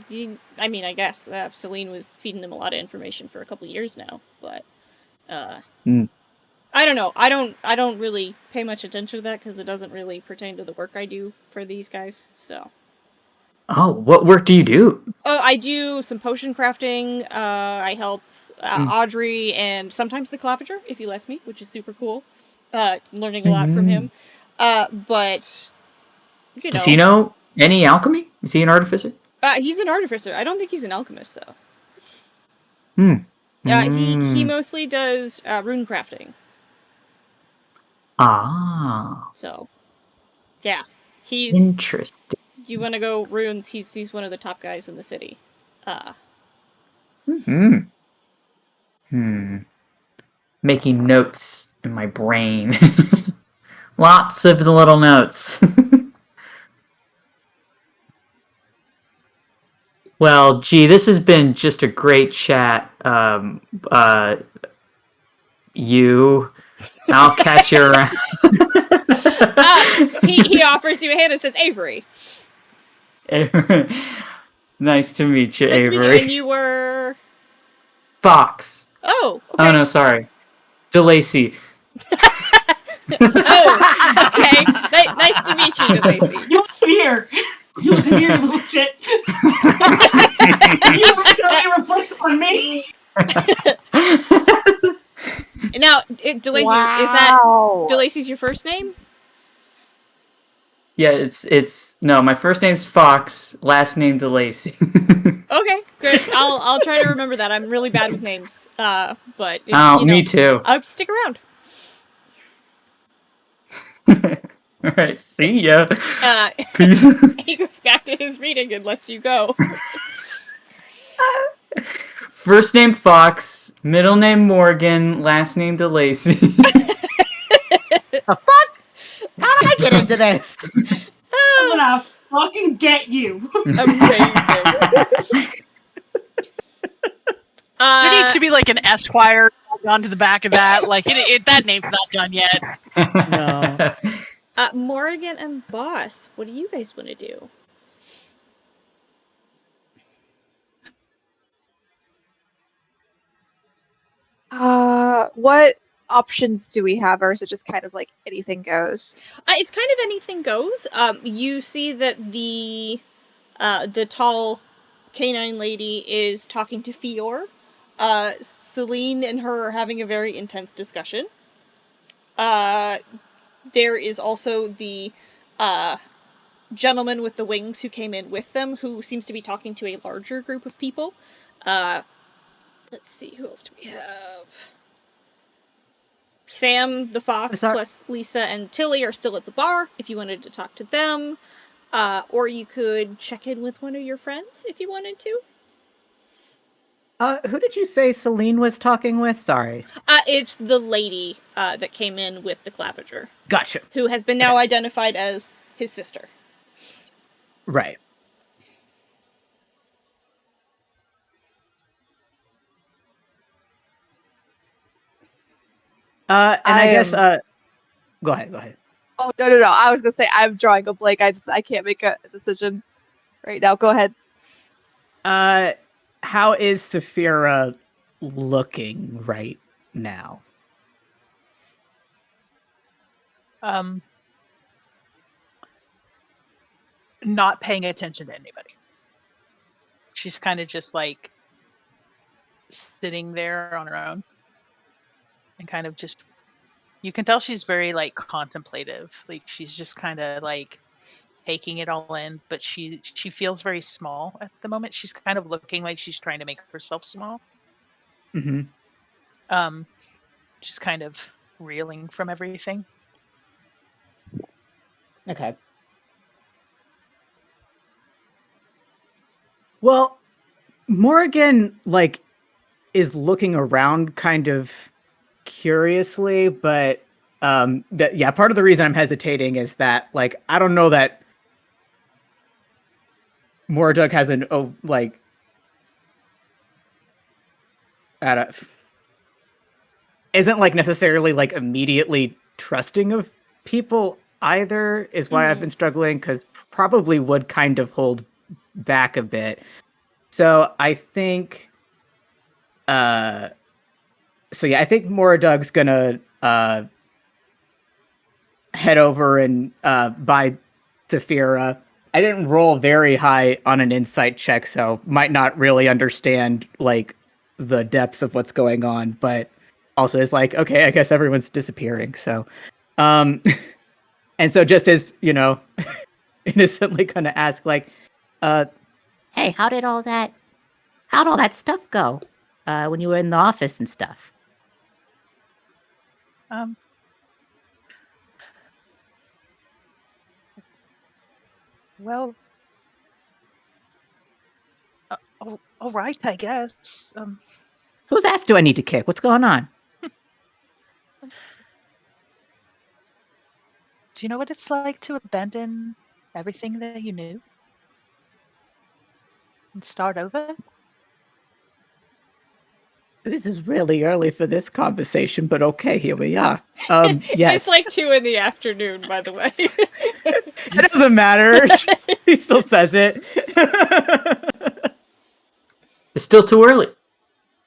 I mean, I guess Celine was feeding them a lot of information for a couple years now, but
Mm.
I don't know. I don't really pay much attention to that because it doesn't really pertain to the work I do for these guys. So.
Oh, what work do you do?
Oh, I do some potion crafting. I help Audrey and sometimes the Claviger if he lets me, which is super cool. Learning a lot from him. But you
Does he know any alchemy? Is he an artificer?
He's an artificer. I don't think he's an alchemist though.
Hmm.
He mostly does rune crafting.
Ah.
So, yeah, he's.
Interesting.
You want to go runes? He's one of the top guys in the city.
Making notes in my brain. Lots of the little notes. Well, gee, this has been just a great chat. I'll catch you around.
He offers you a hand and says, Avery.
Nice to meet you,
Nice to meet you.
Avery.
And you were...
Fox.
Oh, okay.
Oh, no, sorry. DeLacy.
Oh, okay. Nice to meet you, DeLacy.
You listen here. You listen here, you little shit. You don't reflects on me.
Now, DeLacy,
Wow.
is that DeLacy's your first name?
Yeah, it's no. My first name's Fox. Last name DeLacy.
Okay, good. I'll try to remember that. I'm really bad with names. But
me too.
I'll stick around.
All right, see ya.
Peace. He goes back to his reading and lets you go.
First name Fox, middle name Morgan, last name DeLacy.
The fuck? How did I get into this?
I'm gonna fucking get you.
Amazing.
There needs to be like an Esquire onto the back of that. Like that name's not done yet.
No.
Morrigan and Boss, what do you guys want to do?
What options do we have, or is it just kind of like anything goes?
It's kind of anything goes. You see that the tall canine lady is talking to Fior. Celine and her are having a very intense discussion. There is also the gentleman with the wings who came in with them, who seems to be talking to a larger group of people. Let's see, who else do we have? Sam, the fox, plus Lisa and Tilly are still at the bar, if you wanted to talk to them. Or you could check in with one of your friends, if you wanted to.
Who did you say Celine was talking with? Sorry.
It's the lady that came in with the Claviger.
Gotcha.
Who has been now identified as his sister.
Right. I guess go ahead.
Oh no. I was gonna say I'm drawing a blank. I can't make a decision right now. Go ahead.
How is Saphira looking right now?
Not paying attention to anybody. She's kind of just like sitting there on her own and kind of just, you can tell she's very like contemplative. Like she's just kind of like taking it all in, but she feels very small at the moment. She's kind of looking like she's trying to make herself small.
Mm-hmm.
Just kind of reeling from everything.
Okay. Well, Morgan, like, is looking around kind of curiously, but part of the reason I'm hesitating is that, like, I don't know that Morduk has isn't like necessarily like immediately trusting of people either, is why I've been struggling, because probably would kind of hold back a bit. So I think I think Moradug's gonna head over and buy Saphira. I didn't roll very high on an insight check, so might not really understand like the depth of what's going on, but also is like, okay, I guess everyone's disappearing. So um and so just as, innocently gonna ask, like, hey, how'd all that stuff go? When you were in the office and stuff?
Um, well, all right, I guess.
Whose ass do I need to kick? What's going on?
Do you know what it's like to abandon everything that you knew and start over?
This is really early for this conversation, but okay, here we are. Yes.
It's like 2 in the afternoon, by the way.
It doesn't matter. He still says it.
It's still too early.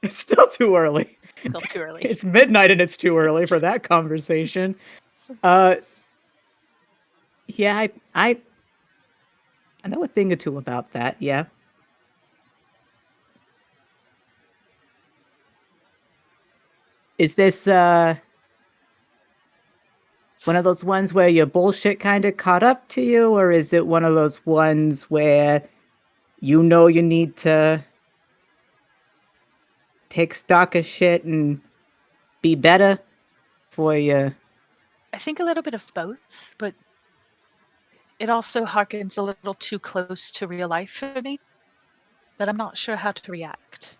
It's still too early.
Still too early.
It's midnight and it's too early for that conversation. Yeah, I know a thing or two about that, yeah. Is this one of those ones where your bullshit kind of caught up to you, or is it one of those ones where you need to take stock of shit and be better for you?
I think a little bit of both, but it also harkens a little too close to real life for me that I'm not sure how to react.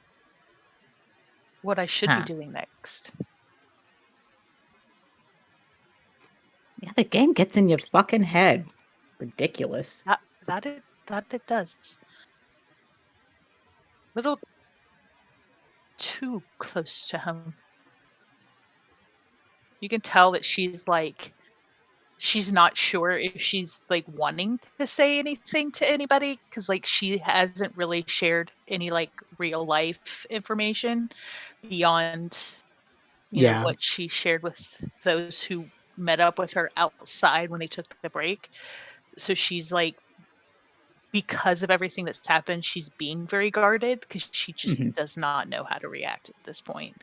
What I should be doing next.
Yeah, the game gets in your fucking head. Ridiculous.
That it does. Little too close to home. You can tell that she's not sure if she's like wanting to say anything to anybody, because like she hasn't really shared any like real life information beyond what she shared with those who met up with her outside when they took the break. So she's like, because of everything that's happened, she's being very guarded because she just does not know how to react at this point.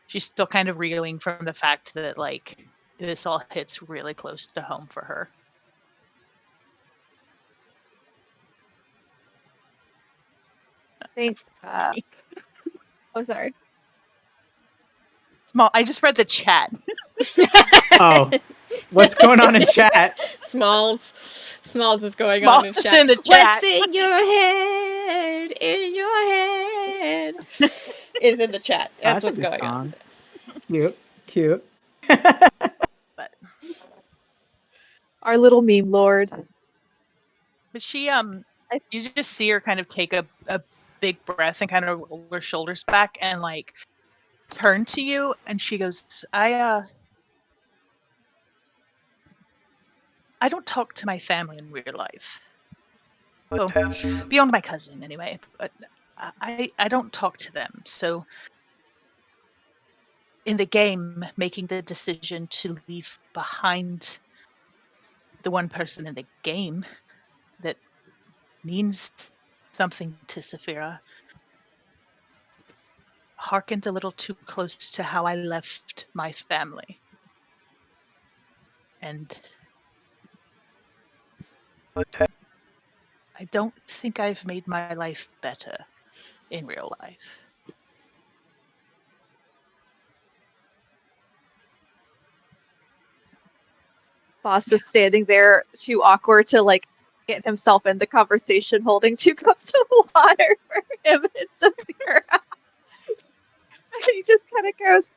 She's still kind of reeling from the fact that like this all hits really close to home for her.
Think. Oh, sorry.
Small. I just read the chat.
Oh, what's going on in chat?
Smalls is going
Smalls
on in
is
chat.
in the chat.
What's in your head? In your head is in the chat. That's what's going on.
Cute.
But
Our little meme lord.
she you just see her kind of take a big breath and kind of roll her shoulders back and like turn to you, and she goes, I don't talk to my family in real life. Well, beyond my cousin anyway, but I don't talk to them. So in the game, making the decision to leave behind the one person in the game that means something to Saphira harkened a little too close to how I left my family. And I don't think I've made my life better in real life.
Boss is standing there, too awkward to like get himself in the conversation holding 2 cups of water for him and Saphira. And he just kind of goes,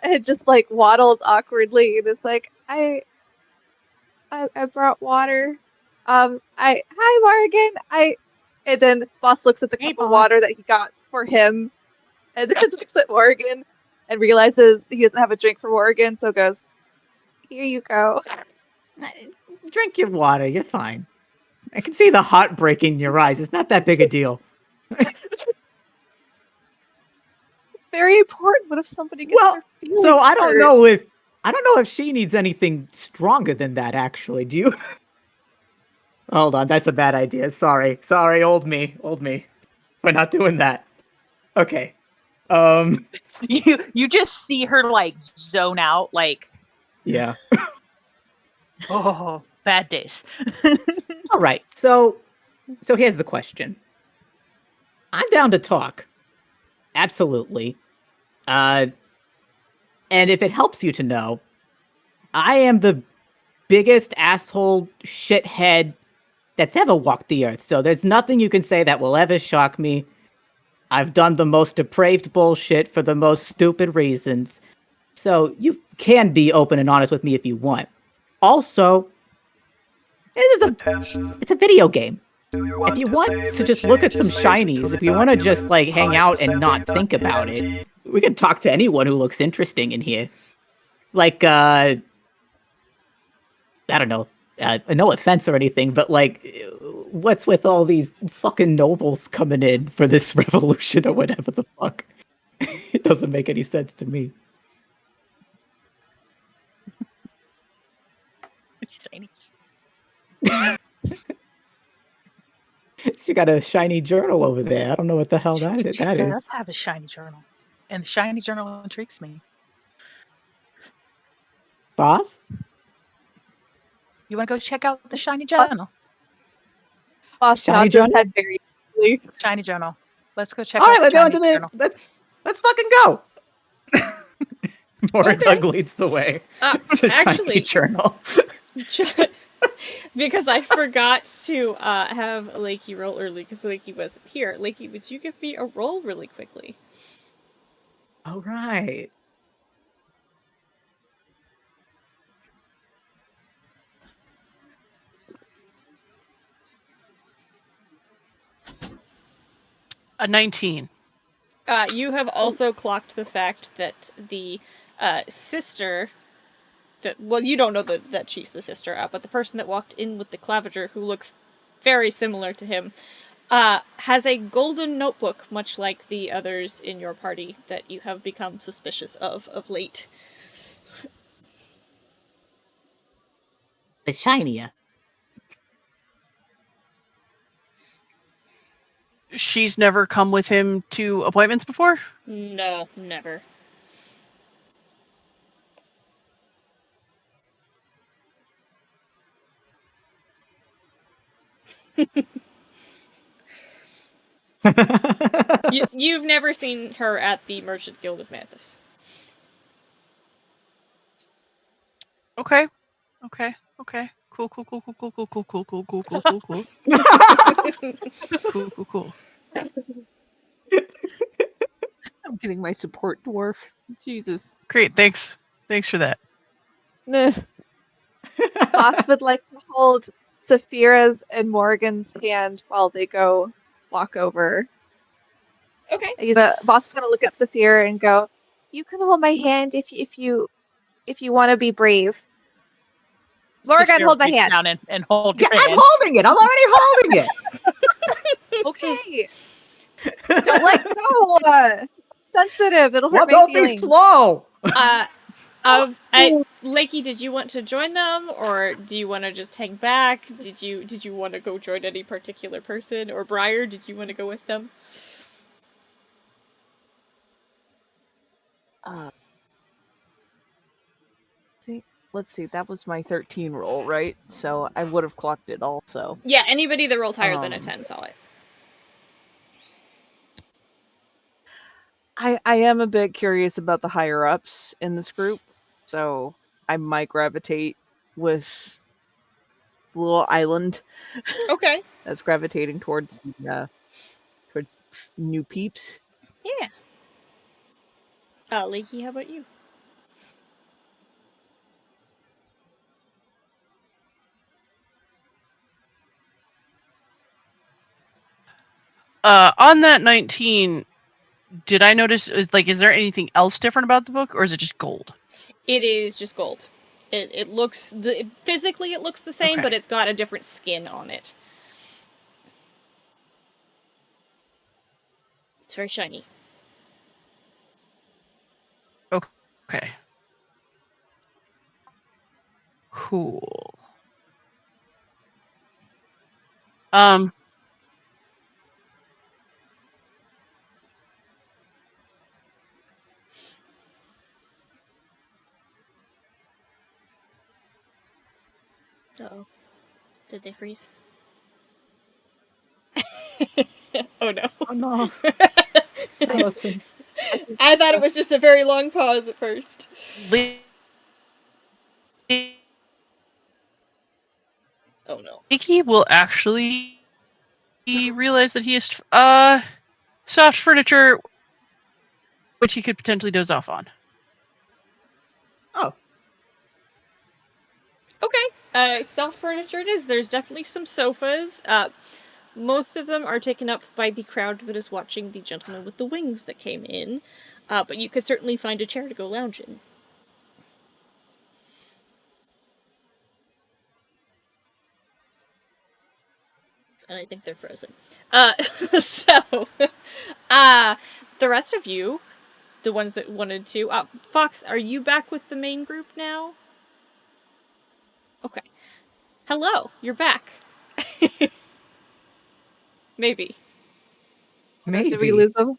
and just like waddles awkwardly and is like, I brought water. Hi Morgan. And then Boss looks at the
Hey,
cup of water
Boss.
that he got for him, and then looks at Morgan and realizes he doesn't have a drink for Morgan, so goes, "Here you go."
Drink your water. You're fine. I can see the heart breaking in your eyes. It's not that big a deal.
It's very important. What if somebody gets
Well,
their feelings
so I don't
hurt?
know if she needs anything stronger than that. Actually, do you? Hold on, that's a bad idea. Sorry, old me. We're not doing that. Okay.
You just see her like zone out, like,
Yeah.
oh, bad days.
All right. So here's the question. I'm down to talk. Absolutely. And if it helps you to know, I am the biggest asshole shithead that's ever walked the earth. So there's nothing you can say that will ever shock me. I've done the most depraved bullshit for the most stupid reasons. So you can be open and honest with me if you want. Also, it's a video game. If you want to just look at some shinies, if you want to just like hang out and not think about it, we can talk to anyone who looks interesting in here. Like, I don't know, no offense or anything, but like, what's with all these fucking nobles coming in for this revolution or whatever the fuck? It doesn't make any sense to me.
Shiny.
She got a shiny journal over there. I don't know what the hell that
She
is.
does have a shiny journal, and the shiny journal intrigues me.
Boss?
You want to go check out the shiny journal?
Boss
Shiny
nods his
journal?
head very quickly.
Shiny journal. Let's go check
All right,
out
let's
the
go
shiny
into the
journal.
let's fucking go. Mortug
Okay.
leads the way to
Actually,
shiny journal.
because I forgot to have Lakey roll early because Lakey wasn't here. Lakey, would you give me a roll really quickly?
All right.
A 19.
You have also clocked the fact that the sister, well, you don't know that she's the sister, but the person that walked in with the claviger, who looks very similar to him, has a golden notebook, much like the others in your party that you have become suspicious of late.
The shinier.
She's never come with him to appointments before?
No, never. You've never seen her at the Merchant Guild of Manthus.
Okay. Cool. Cool.
I'm getting my support dwarf. Jesus.
Great, thanks for that.
Boss would like to hold Saphira's and Morgan's hand while they go walk over.
Okay.
Boss is gonna look at Saphira and go, "You can hold my hand if you want to be brave." Morgan, hold my
Reach
hand.
down and hold
Yeah,
your
I'm
hand.
holding it. I'm already holding it.
Okay. Don't let go. Sensitive. It'll hurt
Well,
my
don't
feelings.
be slow.
Lakey, did you want to join them, or do you want to just hang back? Did you want to go join any particular person, or Briar? Did you want to go with them?
Let's see. That was my 13 roll, right? So I would have clocked it also.
Yeah, anybody that rolled higher than a 10 saw it.
I am a bit curious about the higher ups in this group, so I might gravitate with. little island
Okay.
that's gravitating towards the new peeps.
Yeah. Lakey, how about you?
On that 19, did I notice, like, is there anything else different about the book, or is it just gold?
It is just gold. It looks physically it looks the same,
Okay.
but it's got a different skin on it. It's very shiny.
Okay. Cool.
Uh-oh. Did they freeze? Oh no.
Oh no. Allison.
I thought it was just a very long pause at first. Oh no.
Leaky will actually realize that he is soft furniture, which he could potentially doze off on.
Oh.
Okay. Soft furniture it is. There's definitely some sofas. Most of them are taken up by the crowd that is watching the gentleman with the wings that came in. But you could certainly find a chair to go lounge in. And I think they're frozen. So, the rest of you, the ones that wanted to, Fox, are you back with the main group now? Okay. Hello, you're back. Maybe.
Maybe.
Did we lose them?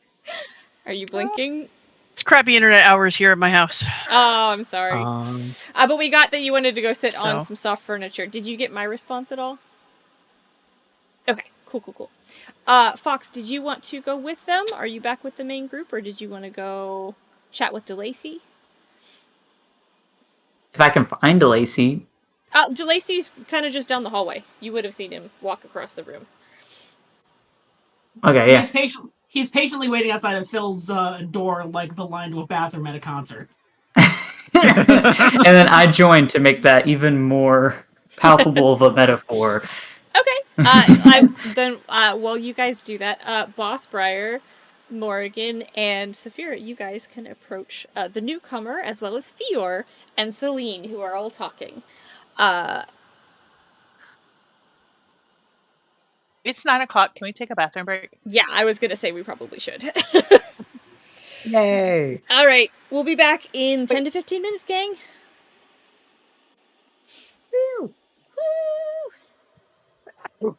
Are you blinking?
It's crappy internet hours here at my house.
Oh, I'm sorry.
Um,
But we got that you wanted to go sit on
So-
some soft furniture. Did you get my response at all? Okay, cool. Fox, did you want to go with them? Are you back with the main group, or did you want to go chat with DeLacy?
If I can find a Lacey.
DeLacy's kind of just down the hallway. You would have seen him walk across the room.
Okay, yeah.
He's patiently waiting outside of Phil's door like the line to a bathroom at a concert.
And then I joined to make that even more palpable of a metaphor.
Okay. While you guys do that, Boss Briar, Morgan, and Saphira, you guys can approach the newcomer as well as Fior and Celine, who are all talking.
It's 9:00. Can we take a bathroom break?
Yeah, I was gonna say we probably should.
yay.
All right, we'll be back in 10 to 15 minutes, gang.
Woo.
Woo!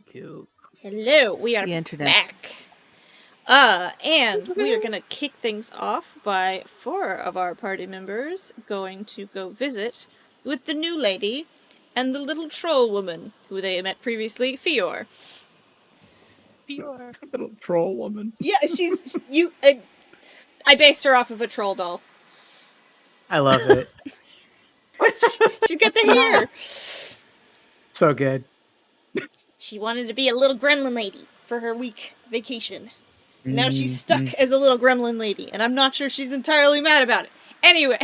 cute.
Hello, we are
The internet.
back. And we are gonna kick things off by 4 of our party members going to go visit with the new lady and the little troll woman who they met previously, Fior.
Pure.
Little troll woman.
Yeah, she's you. I based her off of a troll doll.
I love it.
She's got the hair.
So good.
She wanted to be a little gremlin lady for her week vacation. And now she's stuck
Mhm.
as a little gremlin lady, and I'm not sure she's entirely mad about it. Anyway,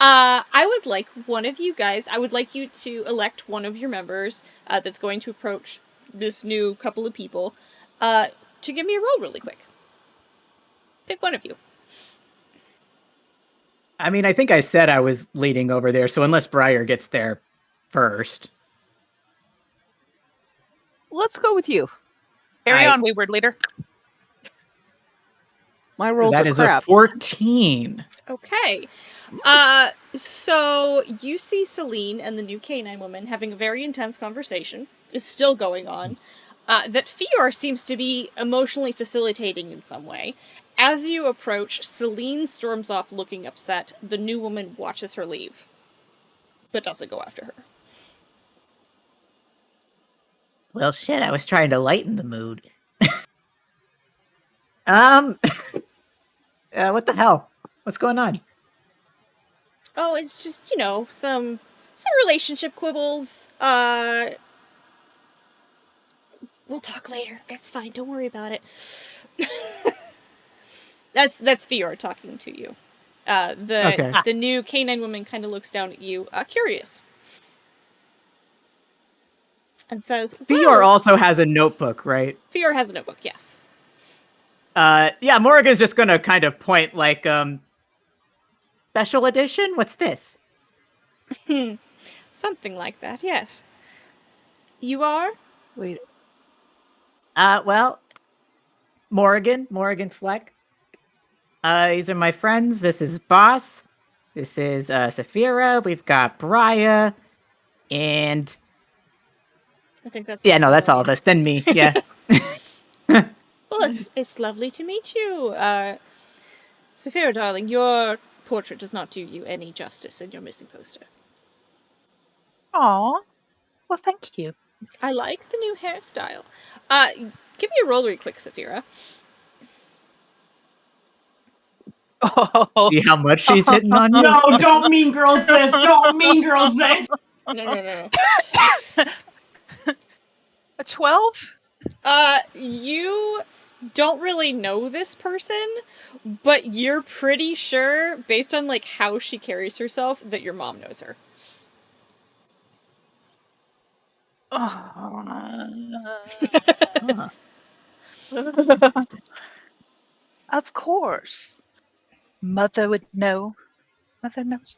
I would like you to elect one of your members that's going to approach this new couple of people to give me a roll really quick. Pick one of you.
I mean, I think I said I was leading over there, so unless Briar gets there first.
Let's go with you.
Carry
I-
on, wayward leader.
My rolls
That
are
is
crap.
a 14.
Okay. So you see Celine and the new canine woman having a very intense conversation. It's still going on. That Fior seems to be emotionally facilitating in some way. As you approach, Celine storms off looking upset. The new woman watches her leave, but doesn't go after her.
Well, shit, I was trying to lighten the mood. What the hell? What's going on?
Oh, it's just, some relationship quibbles. We'll talk later. It's fine. Don't worry about it. That's Fior talking to you. The new canine woman kind of looks down at you, curious, and says,
Fior also has a notebook, right?
Fior has a notebook, yes.
Yeah, Morgan's just gonna kind of point like, special edition? What's this?
Something like that, yes. You are?
Wait.
Well, Morgan Fleck. These are my friends. This is Boss. This is, Saphira. We've got Briar. And...
I think that's...
Yeah, no, that's all of us. Then me, yeah.
Well, it's lovely to meet you. Saphira, darling, your portrait does not do you any justice in your missing poster.
Aw. Well, thank you.
I like the new hairstyle. Give me a roll really quick, Saphira.
Oh.
See how much she's hitting on you?
No, don't mean girls this. Don't mean girls this.
No.
A 12?
You don't really know this person, but you're pretty sure, based on, how she carries herself, that your mom knows her.
Of course. Mother would know. Mother knows.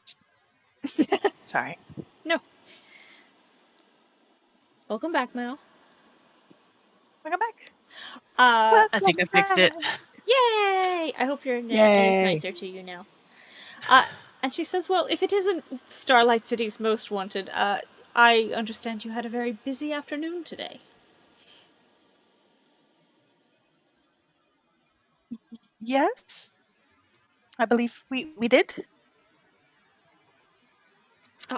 Sorry.
No. Welcome back, Mal.
Welcome back.
I think I fixed it.
Yay! I hope your internet is nicer to you now. And she says, well, if it isn't Starlight City's most wanted, I understand you had a very busy afternoon today.
Yes. I believe we did.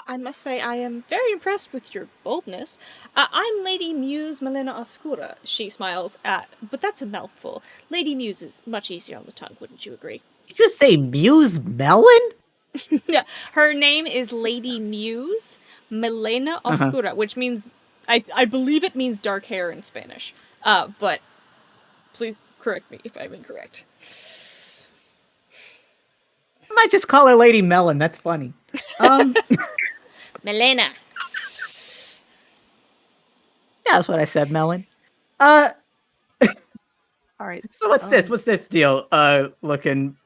I must say I am very impressed with your boldness. I'm Lady Muse Melina Oscura, she smiles but that's a mouthful. Lady Muse is much easier on the tongue, wouldn't you agree?
Did you just say Muse Melon?
Yeah, her name is Lady Muse Melina Oscura, which means, I believe it means dark hair in Spanish. But please correct me if I'm incorrect.
I might just call her Lady Melon. That's funny.
Melena.
Yeah, that's what I said, Melon.
All right.
So what's this? What's this deal? Looking...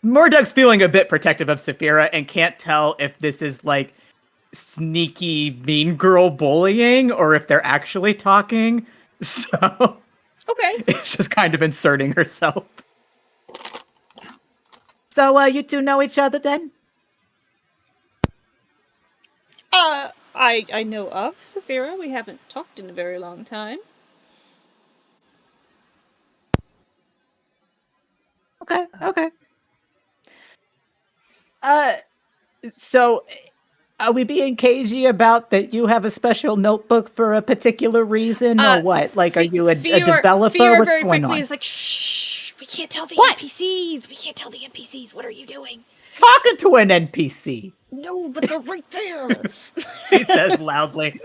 Mordug's feeling a bit protective of Saphira and can't tell if this is, sneaky mean girl bullying or if they're actually talking. So...
Okay.
It's just kind of inserting herself. So, you two know each other then?
I know of, Saphira. We haven't talked in a very long time.
Okay. So are we being cagey about that you have a special notebook for a particular reason, or what? Like, are you a developer?
Fior
What's
very
going
quickly
on?
is like, shh, we can't tell the
What?
NPCs. We can't tell the NPCs. What are you doing?
Talking to an NPC.
No, but they're right there.
She says loudly.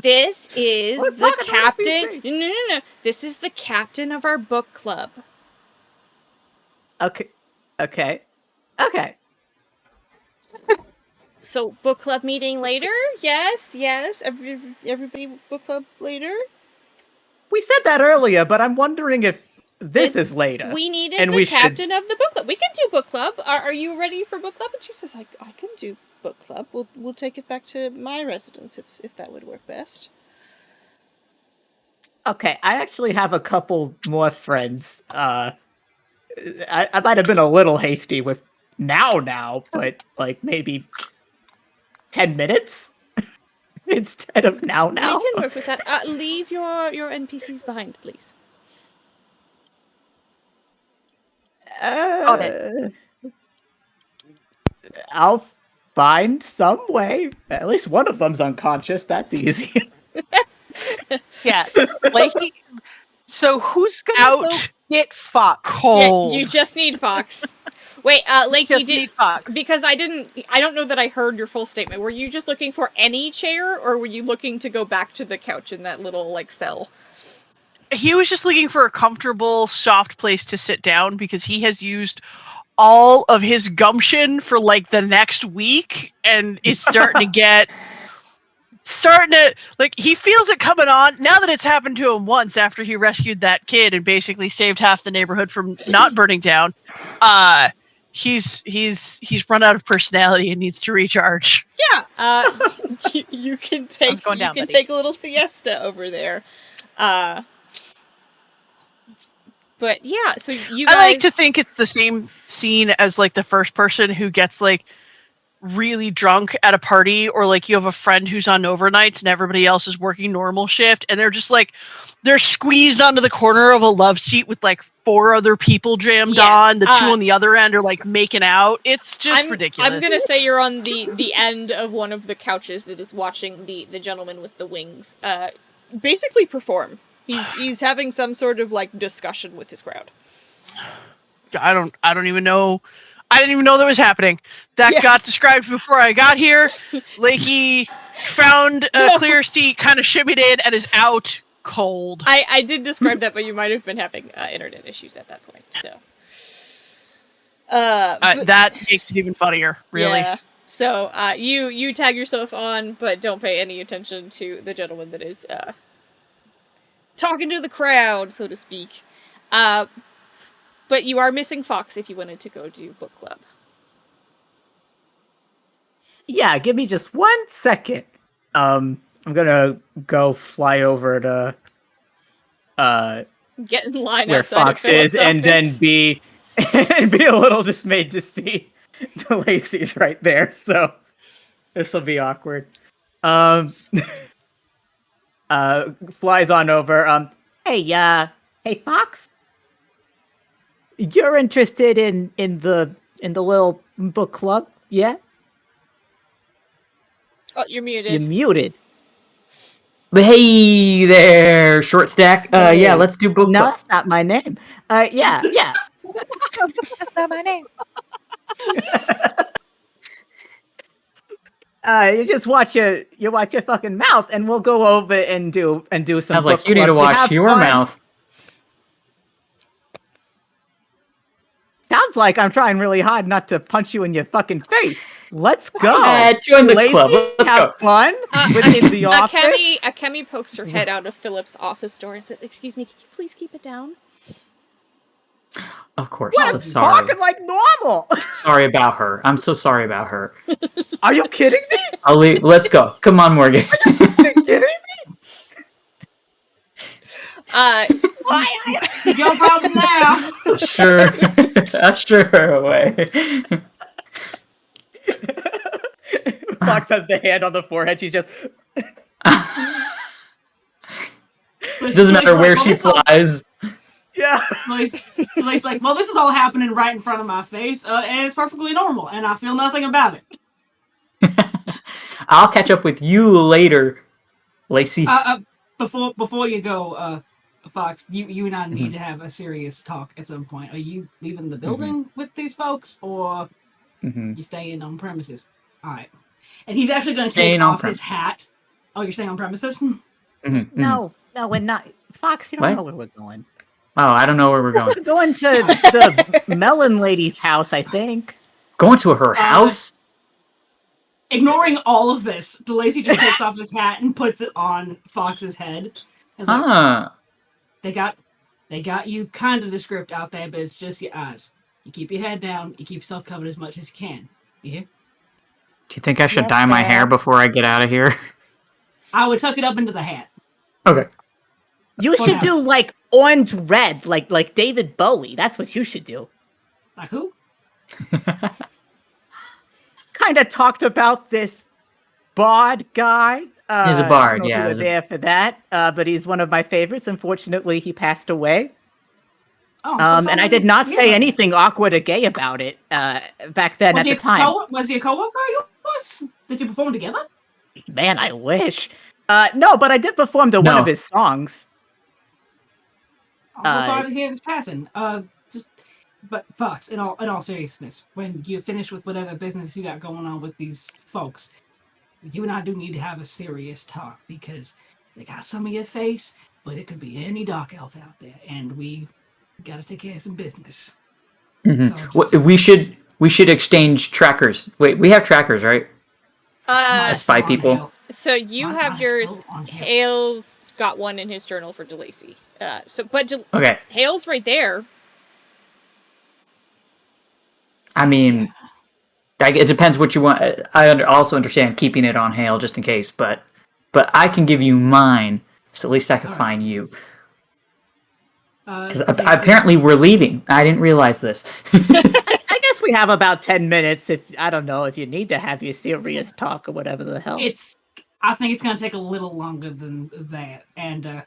This is
Let's
the
talk to an
captain.
NPC.
No. This is the captain of our book club.
Okay.
So book club meeting later? Yes. Everybody book club later.
We said that earlier, but I'm wondering if this is later.
We needed
and
the
we
captain of the book club. We can do book club. Are you ready for book club? And she says, I can do book club. We'll take it back to my residence if that would work best.
Okay, I actually have a couple more friends. I might have been a little hasty with now, but like maybe 10 minutes instead of now.
We can work with that. Leave your NPCs behind, please.
I'll find some way. At least one of them's unconscious. That's easy.
Yeah, Lakey. So who's gonna go get Fox?
Cold.
Yeah, you just need Fox. Wait, Lakey,
Just need Fox.
because I don't know that I heard your full statement. Were you just looking for any chair, or were you looking to go back to the couch in that little like cell?
He was just looking for a comfortable, soft place to sit down because he has used all of his gumption for like the next week, and it's starting to like, he feels it coming on now that it's happened to him once after he rescued that kid and basically saved half the neighborhood from not burning down. He's run out of personality and needs to recharge.
Yeah. You can take take a little siesta over there. But yeah, so you guys...
I like to think it's the same scene as like the first person who gets like really drunk at a party, or like you have a friend who's on overnights and everybody else is working normal shift, and they're just like, they're squeezed onto the corner of a love seat with like 4 other people jammed on. The 2 on the other end are like making out. It's just ridiculous.
I'm gonna say you're on the end of one of the couches that is watching the gentleman with the wings basically perform. He's having some sort of like discussion with his crowd.
I don't even know. I didn't even know that was happening. That got described before I got here. Lakey found a clear seat, kind of shimmied in, and is out cold.
I did describe that, but you might have been having internet issues at that point. So
that makes it even funnier, really.
Yeah. So you tag yourself on, but don't pay any attention to the gentleman that is talking to the crowd, so to speak. But you are missing Fox if you wanted to go do book club.
Yeah, give me just 1 second. I'm gonna go fly over to
get in line
where Fox is, and then be a little dismayed to see the Lacey's right there. So this will be awkward. Flies on over. Hey Fox, you're interested in the little book club, yeah?
Oh, you're muted.
You're muted.
But hey there, short stack.
Hey,
Yeah, let's do book
No,
club.
that's not my name. Yeah.
That's not my name.
You just watch your fucking mouth, and we'll go over and do some.
Sounds
book
like you need
club.
to
We
watch
have
your
fun.
mouth.
Sounds like I'm trying really hard not to punch you in your fucking face. Let's go.
Join the
Lazy,
club. Let's
have
go.
fun within the office.
Akemi pokes her head out of Philip's office door and says, "Excuse me, could you please keep it down?"
Of course.
What?
So sorry.
Talking like normal.
Sorry about her. I'm so sorry about her.
Are you kidding me?
I'll leave. Let's go. Come on, Morgan.
Kidding me?
It's your problem now.
Sure. Sure away.
Fox has the hand on the forehead. She's just.
Doesn't matter where she flies.
Yeah.
Blake's like, well, this is all happening right in front of my face, and it's perfectly normal, and I feel nothing about it.
I'll catch up with you later, Lacey.
Before you go, Fox, you and I need to have a serious talk at some point. Are you leaving the building with these folks, or you staying on premises? All right. And he's actually going to take off his hat. Oh, you're staying on premises?
No, we're not. Fox, you don't know where we're going.
Oh, I don't know where we're going.
We're going to the Melon Lady's house, I think.
Going to her house?
Ignoring all of this, DeLacy just takes off his hat and puts it on Fox's head. Like, they got you kind of descript out there, but it's just your eyes. You keep your head down. You keep yourself covered as much as you can. You hear?
Do you think I should dye my hair before I get out of here?
I would tuck it up into the hat.
Okay.
You should do like orange red, like David Bowie. That's what you should do.
Like who?
Kind of talked about this bard guy.
He's a bard,
I don't know if
yeah.
you were there for that, but he's one of my favorites. Unfortunately, he passed away.
Oh, so
and I did not say anything awkward or gay about it back then at the time.
Was he a coworker of yours? Did you perform together?
Man, I wish. No, but I did perform to one of his songs.
I'm so sorry to hear his passing. But Fox, in all seriousness, when you finish with whatever business you got going on with these folks, you and I do need to have a serious talk because they got some of your face, but it could be any dark elf out there, and we got to take care of some business. So
we should exchange trackers. Wait, we have trackers, right? Spy people.
So you have yours. Hale's got one in his journal for DeLacy. Okay. Hale's right there.
I mean, it depends what you want. I also understand keeping it on Hale just in case, but I can give you mine, so at least I can find you. Because apparently we're leaving. I didn't realize this.
I guess we have about 10 minutes. I don't know if you need to have your serious talk or whatever the hell.
I think it's going to take a little longer than that, and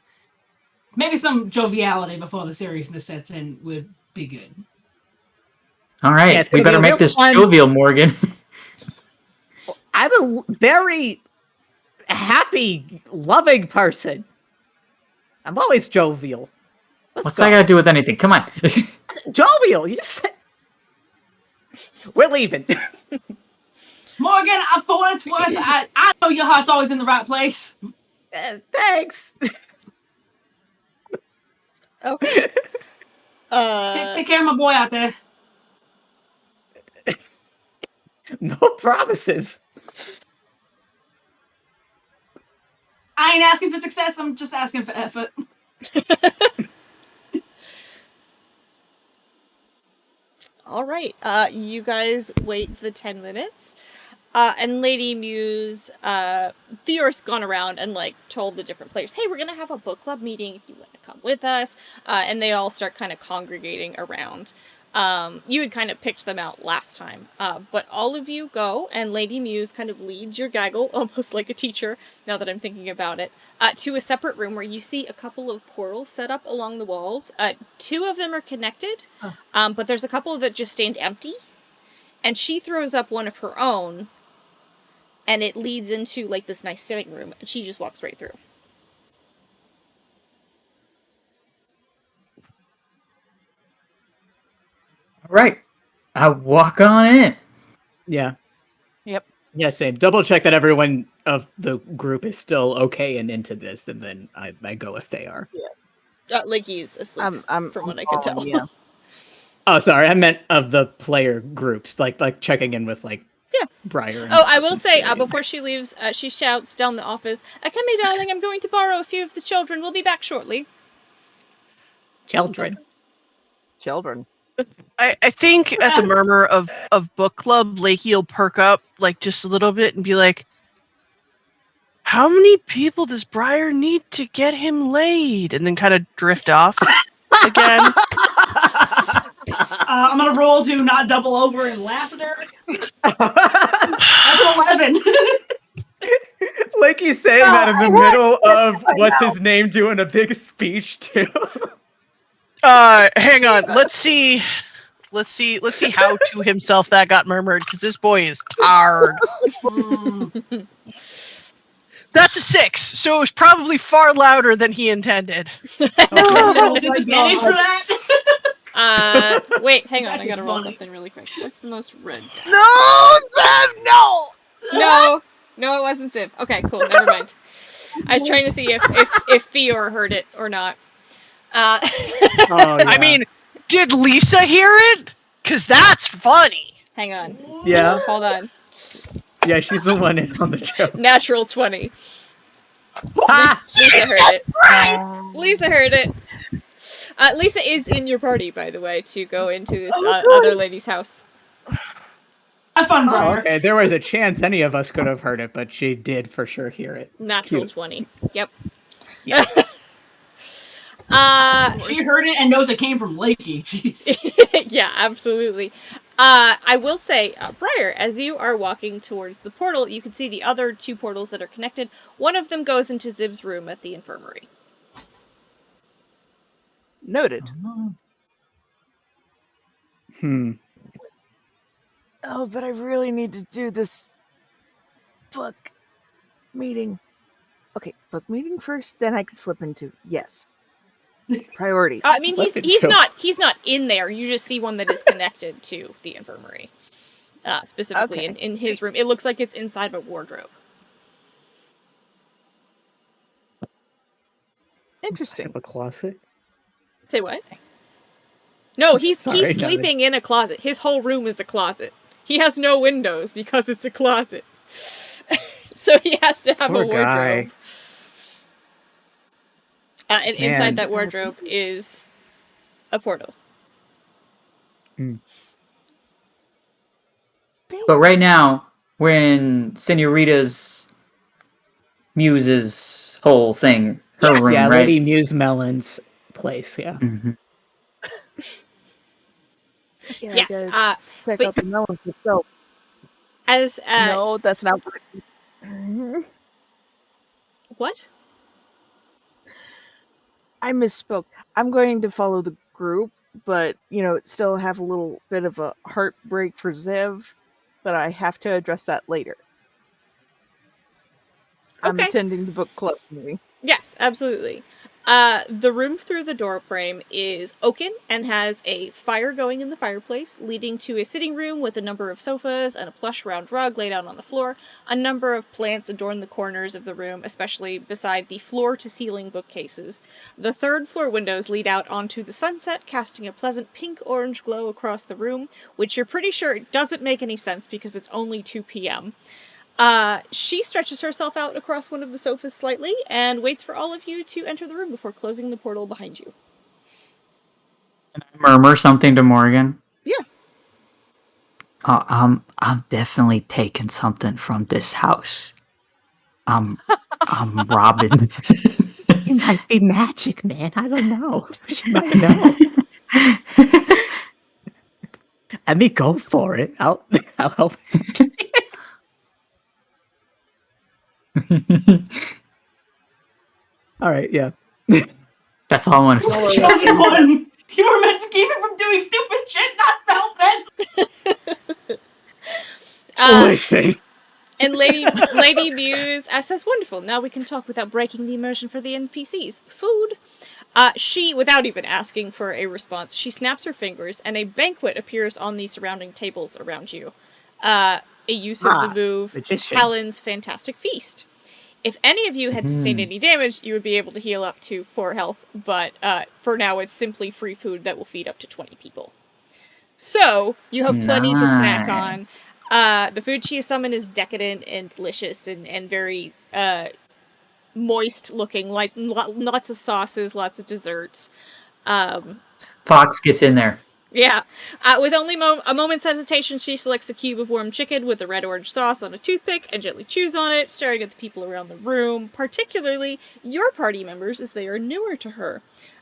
maybe some joviality before the seriousness sets in would be good.
All right, we better make this jovial, Morgan.
I'm a very happy, loving person. I'm always jovial.
What's that got to do with anything? Come on.
Jovial, you just said... We're leaving.
Morgan, for what it's worth, I know your heart's always in the right place.
Thanks.
Okay.
Take care of my boy out there.
No promises.
I ain't asking for success, I'm just asking for effort.
All right. You guys wait the 10 minutes. And Lady Muse, Theor's gone around and, told the different players, hey, we're going to have a book club meeting if you want to come with us. And they all start kind of congregating around. You had kind of picked them out last time. But all of you go, and Lady Muse kind of leads your gaggle, almost like a teacher, now that I'm thinking about it, to a separate room where you see a couple of portals set up along the walls. 2 of them are connected, but there's a couple that just stand empty. And she throws up one of her own, and it leads into, this nice sitting room, and she just walks right through.
All right. I walk on in.
Yeah.
Yep.
Yeah, same. Double check that everyone of the group is still okay and into this, and then I go if they are.
Yeah. He's asleep, from what I can tell.
Yeah. Oh, sorry. I meant of the player groups, like checking in with Briar.
Oh, I will say, before she leaves, she shouts down the office, "Akemi, darling, I'm going to borrow a few of the children. We'll be back shortly."
Children.
I think at the murmur of book club, Lakey will perk up just a little bit and be like, "How many people does Briar need to get him laid?" And then kind of drift off again.
I'm gonna roll to not double over in laughter. As 7.
Like he's saying that in the middle of what's his name doing a big speech too.
Hang on. Let's see how to himself that got murmured, because this boy is tired. That's a 6, so it was probably far louder than he intended.
Roll disadvantage for that?
Wait, hang on.
That
I
is
gotta roll
funny.
something really quick. What's the most red die?
No, Zev, no.
No, it wasn't Ziv. Okay, cool. Never mind. I was trying to see if Fior heard it or not.
Oh, yeah.
I mean, did Lisa hear it? Because that's funny.
Hang on.
Yeah.
Hold on.
Yeah, she's the one in on the joke.
Natural 20.
Ha!
Lisa heard it. Lisa heard it. Lisa is in your party, by the way, to go into this other lady's house.
Have fun,
Oh,
Briar.
okay. There was a chance any of us could have heard it, but she did for sure hear it.
Natural
Cute.
20. Yep.
Yeah.
She heard it and knows it came from Lakey. Jeez.
Yeah, absolutely. I will say, Briar, as you are walking towards the portal, you can see the other 2 portals that are connected. One of them goes into Zib's room at the infirmary.
Noted. Oh, but I really need to do this book meeting. Okay, book meeting first, then I can slip into yes. Priority.
I mean,
Slip
he's
into-
not in there. You just see one that is connected to the infirmary, specifically
Okay.
in his room. It looks like it's inside a wardrobe.
Interesting.
A closet?
Say what? No, he's
Sorry, no,
sleeping in a closet. His whole room is a closet. He has no windows because it's a closet. So he has to have
Poor
a wardrobe.
guy.
And
Man.
inside that wardrobe is a portal.
But right now, we're in Senorita's Muse's whole thing, her room,
Yeah,
right?
Lady Muse Melon's place, yeah.
Mm-hmm.
Yeah,
Yes.
I gotta check
but-
out the melons itself.
As
No, that's not what
what?
I misspoke. I'm going to follow the group, but still have a little bit of a heartbreak for Zev, but I have to address that later. I'm
Okay.
attending the book club meeting.
Yes, absolutely. The room through the door frame is oaken and has a fire going in the fireplace, leading to a sitting room with a number of sofas and a plush round rug laid out on the floor. A number of plants adorn the corners of the room, especially beside the floor-to-ceiling bookcases. The third-floor windows lead out onto the sunset, casting a pleasant pink-orange glow across the room, which you're pretty sure doesn't make any sense because it's only 2 p.m. She stretches herself out across one of the sofas slightly and waits for all of you to enter the room before closing the portal behind you.
Can I murmur something to Morgan?
Yeah.
I'm definitely taking something from this house. I'm robbing.
It might be magic, man. I don't know. She might know. Let me go for it. I'll help. All right, yeah.
That's all I want to say.
Chosen one! You were meant to keep him from doing stupid shit, not helping!
Listen.
And Lady Muse says, "Wonderful, now we can talk without breaking the immersion for the NPCs. Food?" She, without even asking for a response, she snaps her fingers, and a banquet appears on the surrounding tables around you. A use of the move,
magician.
Talon's Fantastic Feast. If any of you had sustained any damage, you would be able to heal up to 4 health, but for now it's simply free food that will feed up to 20 people. So, you have plenty to snack on. The food she has summoned is decadent and delicious and very moist looking, like lots of sauces, lots of desserts.
Fox gets in there.
Yeah. With only a moment's hesitation, she selects a cube of warm chicken with the red-orange sauce on a toothpick and gently chews on it, staring at the people around the room, particularly your party members, as they are newer to her.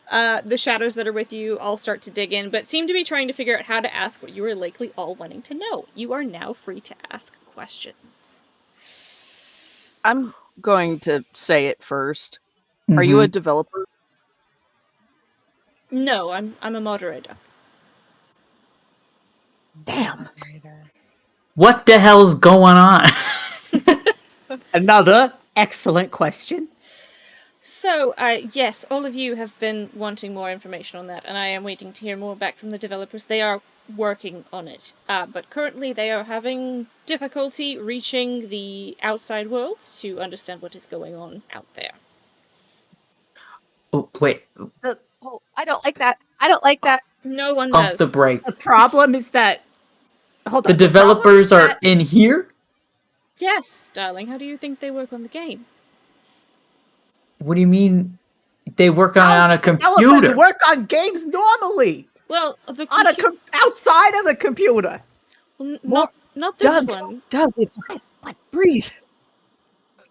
The shadows that are with you all start to dig in, but seem to be trying to figure out how to ask what you are likely all wanting to know. You are now free to ask questions.
I'm going to say it first. Are you a developer?
No, I'm a moderator.
Damn.
What the hell's going on?
Another excellent question.
So, yes, all of you have been wanting more information on that, and I am waiting to hear more back from the developers. They are working on it, but currently they are having difficulty reaching the outside world to understand what is going on out there.
Oh, wait.
Oh, I don't like that. I don't like that.
No one
Pump
does.
the brakes.
The problem is that hold on.
The
problem
developers
is
are
that-
in here?
Yes, darling, how do you think they work on the game?
What do you mean they work on it
how
on a
developers
computer?
work on games normally
Well, the
on outside of the computer.
well,
More-
not this
Doug,
one.
Doug, it's what? Breathe.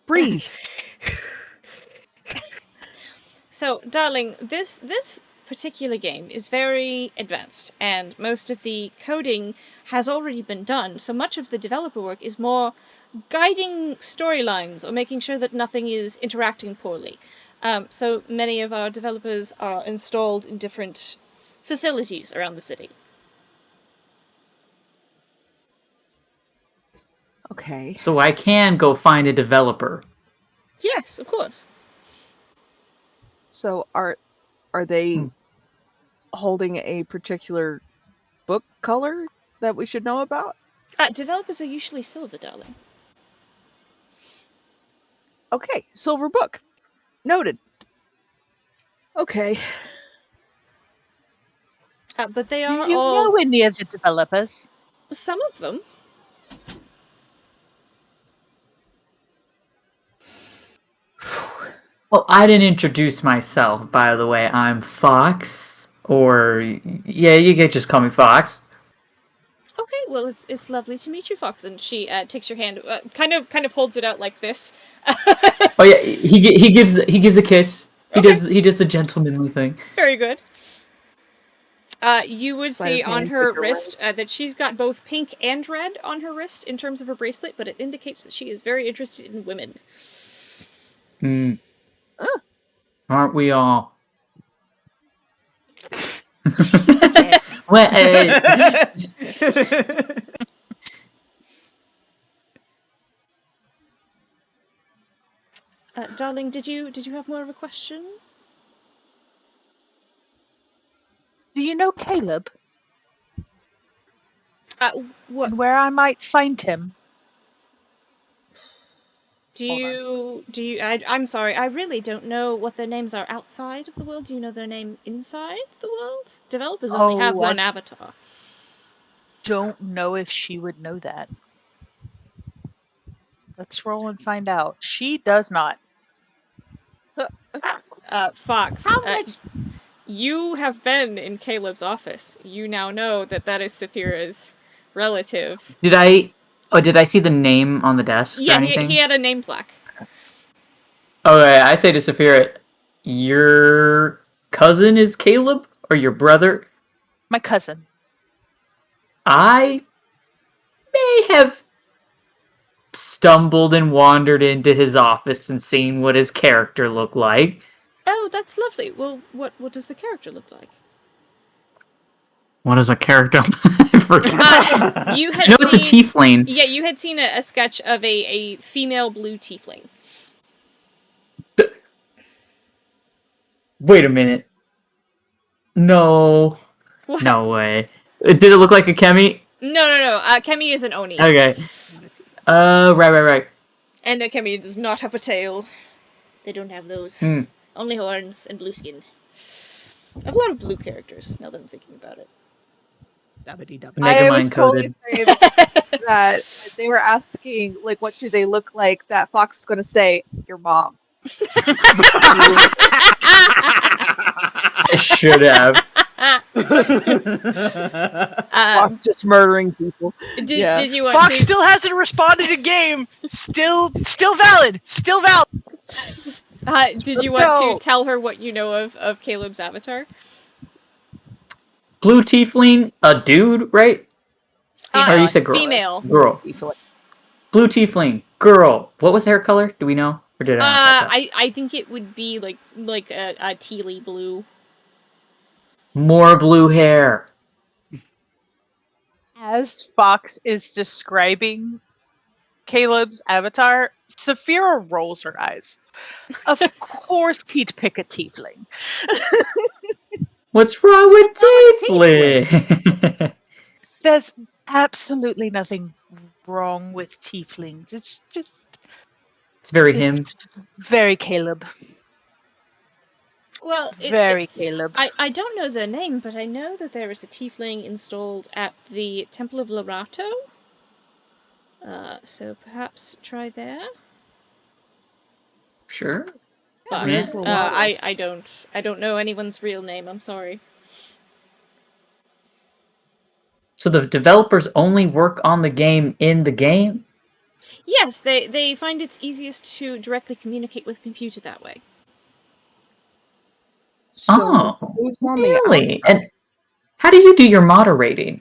Breathe.
So, darling, this particular game is very advanced, and most of the coding has already been done, so much of the developer work is more guiding storylines or making sure that nothing is interacting poorly. So many of our developers are installed in different facilities around the city.
Okay.
So I can go find a developer.
Yes, of course.
So are they holding a particular book color that we should know about?
Developers are usually silver, darling.
Okay, silver book. Noted. Okay.
But they
Do
are
you
all...
know any of the developers?
Some of them.
Well, I didn't introduce myself, by the way. I'm Fox. Or, yeah, you can just call me Fox.
Okay, well, it's lovely to meet you, Fox. And she takes your hand, kind of holds it out like this.
Oh yeah, he gives a kiss. He
Okay.
does a gentlemanly thing.
Very good. You would
Sleight of
see on
hand,
her
picture
wrist that she's got both pink and red on her wrist in terms of her bracelet, but it indicates that she is very interested in women.
Aren't we all? Well,
Darling, did you have more of a question?
Do you know Caleb?
What
And where I might find him?
do you I'm sorry, I really don't know what their names are outside of the world. Do you know their name inside the world? Developers only have
Oh,
one avatar.
Don't know if she would know that. Let's roll and find out. She does not.
Fox,
How much?
you have been in Caleb's office. You now know that is Saphira's relative.
did I see the name on the desk or
Yeah,
anything?
he had a name plaque.
Okay, I say to Saphira, your cousin is Caleb or your brother?
My cousin.
I may have stumbled and wandered into his office and seen what his character looked like.
Oh, that's lovely. Well, what does the character look like?
What is a character? I forgot.
You had
No, it's a tiefling.
Yeah, you had seen a sketch of a female blue tiefling.
Wait a minute. No.
What?
No way. Did it look like a Kemi?
No. Kemi is an Oni.
Okay. Right.
And a Kemi does not have a tail. They don't have those. Only horns and blue skin. I have a lot of blue characters, now that I'm thinking about it.
I was
Megamind
totally
coded.
afraid that they were asking, like, what do they look like, that Fox is going to say, your mom.
I should have.
Fox just murdering people.
Did you want
Fox
to...
still hasn't responded in game. Still valid. Still valid.
did you
Let's
want
go.
to tell her what you know of Caleb's avatar?
Blue tiefling, a dude, right? Or you said girl?
Female.
Girl. Blue tiefling. girl. What was hair color? Do we know? Or did I not catch that?
I think it would be like a tealy blue.
More blue hair.
As Fox is describing Caleb's avatar, Saphira rolls her eyes. Of course he'd pick a tiefling.
What's wrong with tiefling?
There's absolutely nothing wrong with tieflings. It's just
It's very him.
it's very Caleb.
Well,
Very Caleb.
I don't know their name, but I know that there is a tiefling installed at the Temple of Lorato. So perhaps try there.
Sure.
But
Where's Lorato?
I don't know anyone's real name. I'm sorry.
So the developers only work on the game in the game?
Yes, they find it's easiest to directly communicate with a computer that way.
So who's on the
really?
outside?
And how do you do your moderating?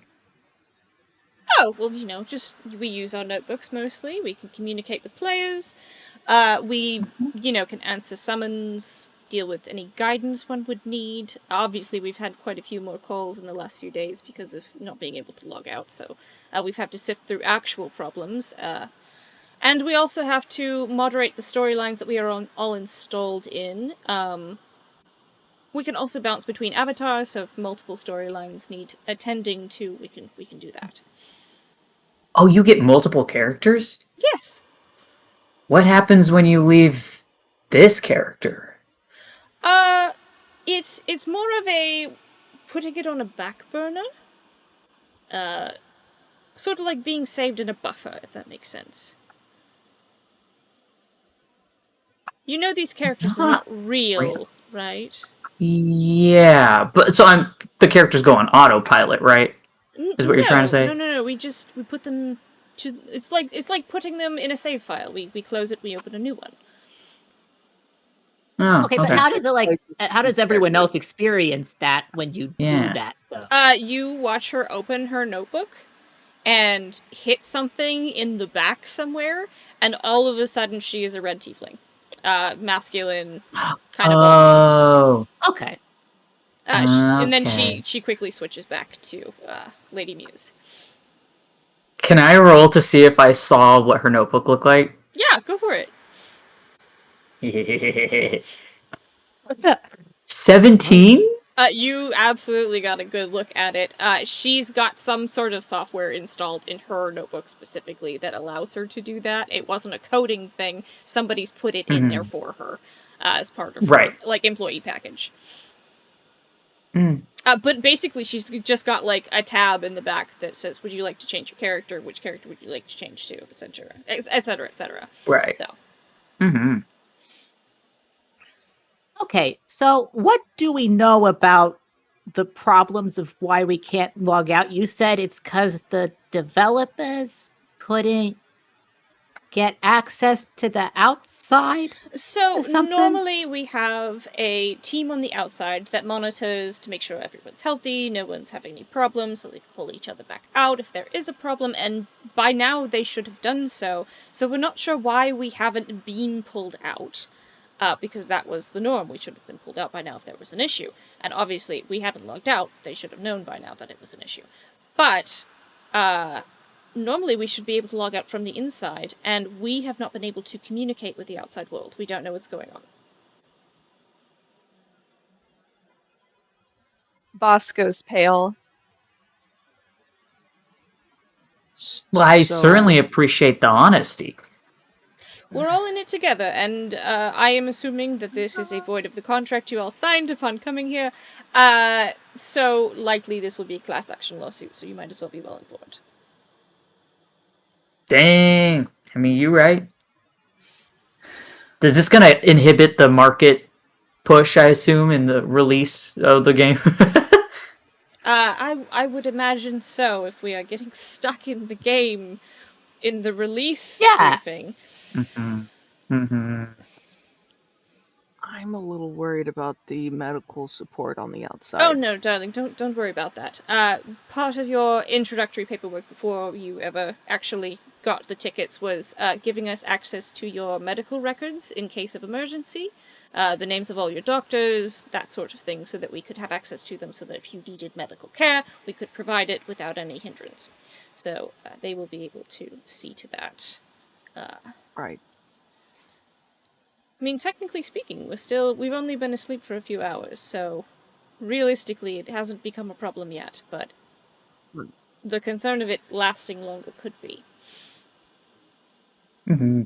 Oh, well, just we use our notebooks mostly. We can communicate with players. We, can answer summons, deal with any guidance one would need. Obviously, we've had quite a few more calls in the last few days because of not being able to log out, so we've had to sift through actual problems. And we also have to moderate the storylines that we are all installed in. We can also bounce between avatars, so if multiple storylines need attending to, we can do that.
Oh, you get multiple characters?
Yes.
What happens when you leave this character?
It's more of a putting it on a back burner. Sort of like being saved in a buffer, if that makes sense. These characters are not real, right?
Yeah, but so the characters go on autopilot, right? Is what you're trying to say?
No. We put them to. It's like putting them in a save file. We close it. We open a new one.
Oh,
Okay, but how does everyone else experience that when you do that? Though?
You watch her open her notebook and hit something in the back somewhere, and all of a sudden she is a red tiefling. Masculine, kind of.
Oh.
Okay.
And then she quickly switches back to Lady Muse.
Can I roll to see if I saw what her notebook looked like?
Yeah, go for it.
17?
You absolutely got a good look at it. She's got some sort of software installed in her notebook specifically that allows her to do that. It wasn't a coding thing. Somebody's put it in there for her as part of her employee package. But basically, she's just got a tab in the back that says, "Would you like to change your character? Which character would you like to change to?" etc., etc., etc.
Right.
So.
Okay, so what do we know about the problems of why we can't log out? You said it's because the developers couldn't get access to the outside?
So normally we have a team on the outside that monitors to make sure everyone's healthy, no one's having any problems, so they can pull each other back out if there is a problem, and by now they should have done so. So we're not sure why we haven't been pulled out. Because that was the norm. We should have been pulled out by now if there was an issue. And obviously, we haven't logged out. They should have known by now that it was an issue. But, normally we should be able to log out from the inside, and we have not been able to communicate with the outside world. We don't know what's going on.
Boss goes pale.
Well, I certainly appreciate the honesty.
We're all in it together, and I am assuming that this is a void of the contract you all signed upon coming here. So likely this will be a class action lawsuit, so you might as well be well informed.
Dang. I mean, you're right. Is this going to inhibit the market push, I assume, in the release of the game?
I would imagine so, if we are getting stuck in the game in the release briefing.
I'm a little worried about the medical support on the outside.
Oh no, darling, don't worry about that. Part of your introductory paperwork before you ever actually got the tickets was giving us access to your medical records in case of emergency, the names of all your doctors, that sort of thing, so that we could have access to them so that if you needed medical care, we could provide it without any hindrance. So they will be able to see to that.
Right.
I mean, technically speaking, we've only been asleep for a few hours, so realistically it hasn't become a problem yet, but the concern of it lasting longer could be.
Mm-hmm.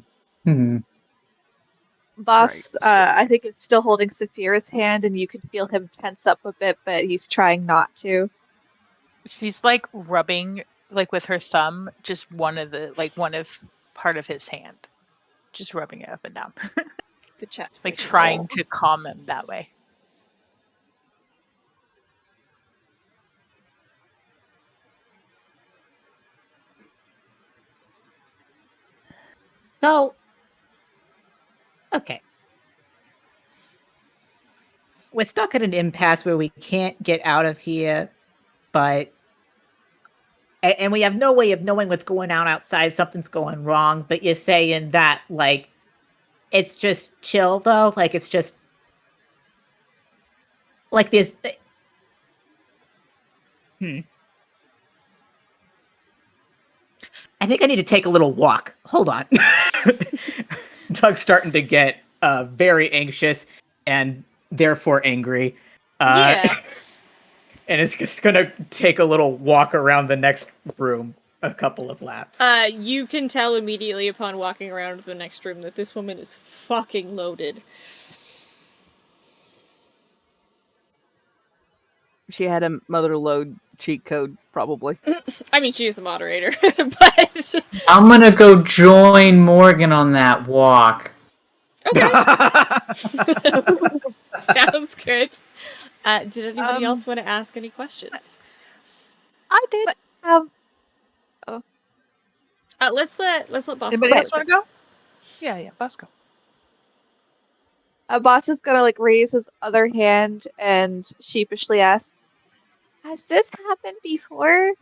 Mm-hmm.
Boss,
Right, so-
I think, is still holding Saphira's hand, and you can feel him tense up a bit, but he's trying not to.
She's like rubbing, like with her thumb, just one of part of his hand, just rubbing it up and down,
The chat's
like
breaking
trying
up.
to calm him that way.
So, okay. We're stuck at an impasse where we can't get out of here, but and we have no way of knowing what's going on outside. Something's going wrong, but you're saying that like it's just chill though, like it's just like this. I think I need to take a little walk. Hold on.
Doug's starting to get very anxious and therefore angry.
Yeah.
And is just gonna take a little walk around the next room, a couple of laps.
You can tell immediately upon walking around the next room that this woman is fucking loaded.
She had a mother load cheat code, probably.
I mean, she is a moderator, but
I'm gonna go join Morgan on that walk.
okay. Sounds good. Did anybody else want to ask any questions?
I did.
But,
Let's let Boss
Anybody
go
else
first.
want to go? Yeah, Bosco.
Boss is gonna like raise his other hand and sheepishly ask, "Has this happened before?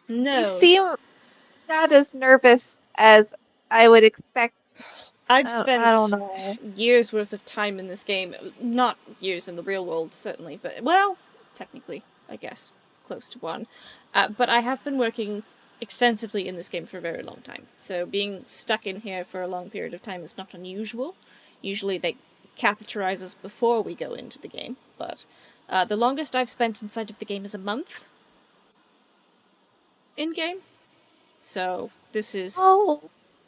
No.
You seem not as nervous as I would expect."
I've
I
spent
don't know.
years worth of time in this game. Not years in the real world, certainly, but, well, technically, I guess, close to one. But I have been working extensively in this game for a very long time. So being stuck in here for a long period of time is not unusual. Usually they catheterize us before we go into the game, but the longest I've spent inside of the game is a month in-game. So this is
Oh,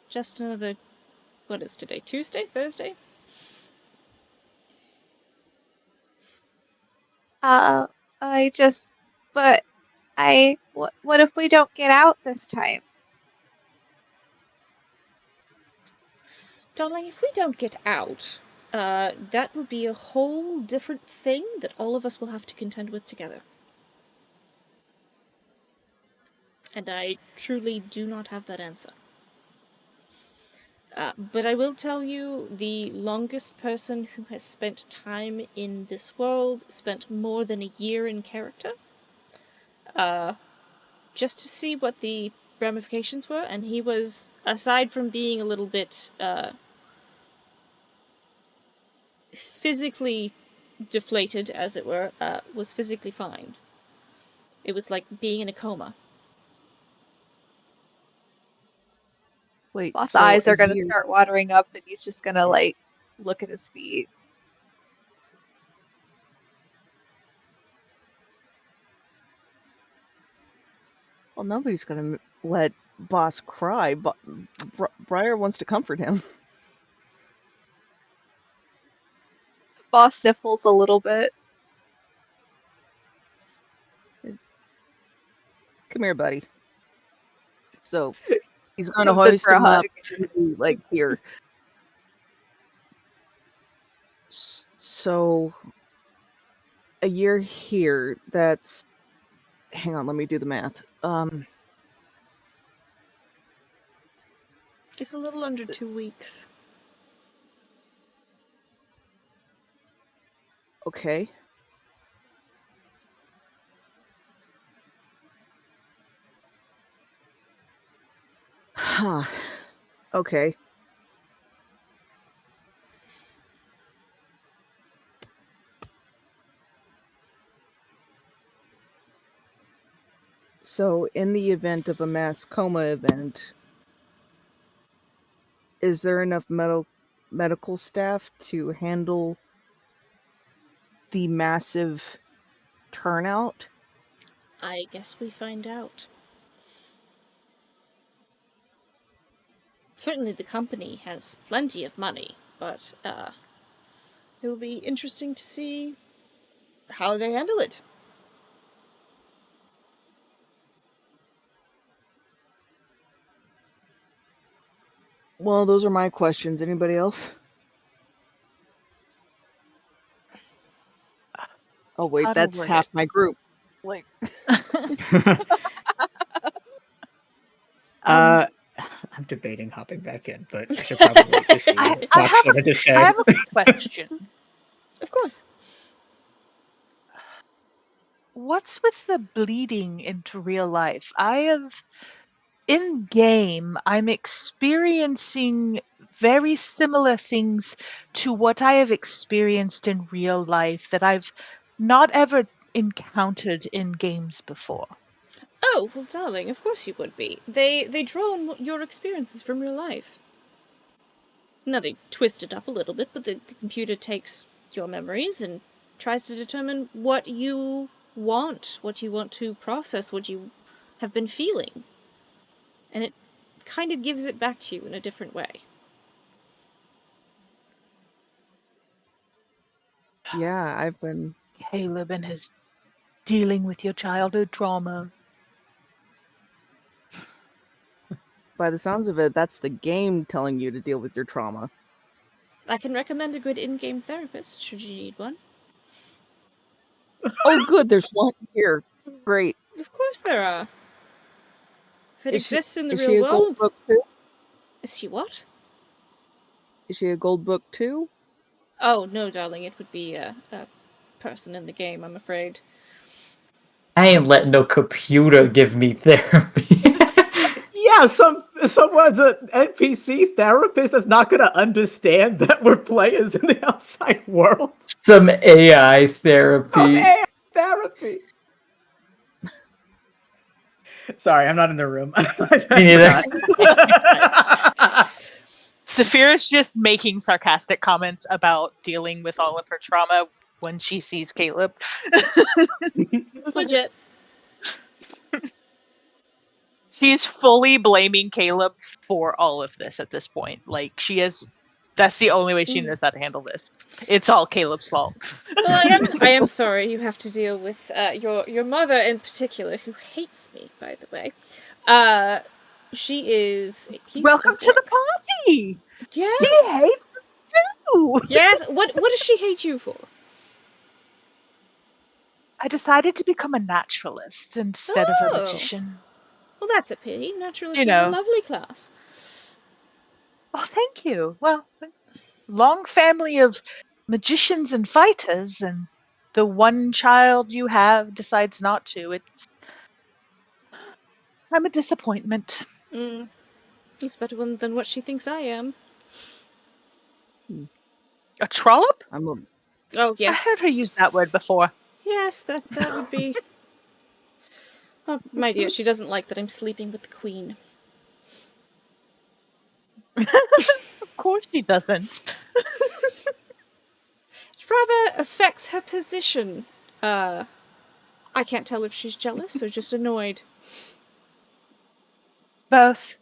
just another... What is today? Tuesday? Thursday?
I just, but what if we don't get out this time?
Darling, if we don't get out, that will be a whole different thing that all of us will have to contend with together. And I truly do not have that answer. But I will tell you, the longest person who has spent time in this world spent more than a year in character. Just to see what the ramifications were, and he was, aside from being a little bit, physically deflated, as it were, was physically fine. It was like being in a coma.
Wait,
Boss'
so
eyes
a
are gonna
year-
start watering up, and he's just gonna like look at his feet.
Well, nobody's gonna let Boss cry, but Briar wants to comfort him.
Boss sniffles a little bit.
Come here, buddy. So he's gonna
Comes in
hoist
for a
him up,
hug.
like here. So a year here. That's. Hang on, let me do the math.
It's a little under 2 weeks.
Okay. Okay. So, in the event of a mass coma event, is there enough medical staff to handle the massive turnout?
I guess we find out. Certainly the company has plenty of money, but it'll be interesting to see how they handle it.
Well, those are my questions. Anybody else? Oh wait,
How to
that's
word
half
it.
my group. Like,
I'm debating hopping back in, but I should probably wait to see what
I
Fox
have
wanted to
I
say.
have a question.
Of course.
What's with the bleeding into real life? In game, I'm experiencing very similar things to what I have experienced in real life that I've not ever encountered in games before.
Oh, well, darling, of course you would be. They draw on your experiences from real life. Now they twist it up a little bit, but the computer takes your memories and tries to determine what you what you want to process, what you have been feeling. And it kind of gives it back to you in a different way.
yeah, I've been.
Caleb and his dealing with your childhood trauma.
By the sounds of it, that's the game telling you to deal with your trauma.
I can recommend a good in-game therapist, should you need one.
Oh, good, there's one here. Great.
Of course there are. If it exists in the
Is she
real
a gold
world...
book too?
Is she what?
Is she a gold book too?
Oh, no, darling, it would be a person in the game, I'm afraid.
I ain't letting no computer give me therapy.
Yeah, someone's an NPC therapist that's not gonna understand that we're players in the outside world.
Some AI therapy.
AI therapy. Sorry, I'm not in the room.
Me neither.
Saphira's just making sarcastic comments about dealing with all of her trauma when she sees Caleb.
Legit.
She's fully blaming Caleb for all of this at this point. Like, that's the only way she knows how to handle this. It's all Caleb's fault.
Well, I am sorry you have to deal with your mother in particular, who hates me, by the way. She is a piece
Welcome
of
to the
work.
party!
Yes.
She hates it too!
Yes. What does she hate you for?
I decided to become a naturalist instead of a magician.
Well, that's a pity. Naturalist
You
is a
know.
lovely class.
Oh, thank you. Well, long family of magicians and fighters, and the one child you have decides not to. I'm a disappointment.
He's better than what she thinks I am.
A trollop?
Oh,
I
yes.
heard her use that word before.
Yes, that would be... Well, my dear, she doesn't like that I'm sleeping with the queen.
Of course she doesn't.
It rather affects her position. I can't tell if she's jealous or just annoyed.
Both.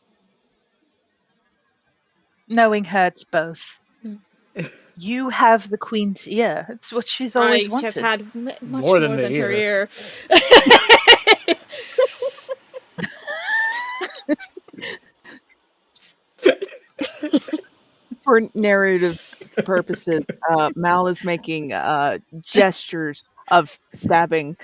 Knowing her, it's both. You have the queen's ear. It's what she's always wanted.
I have had much
More than the
her ear.
For narrative purposes, Mal is making gestures of stabbing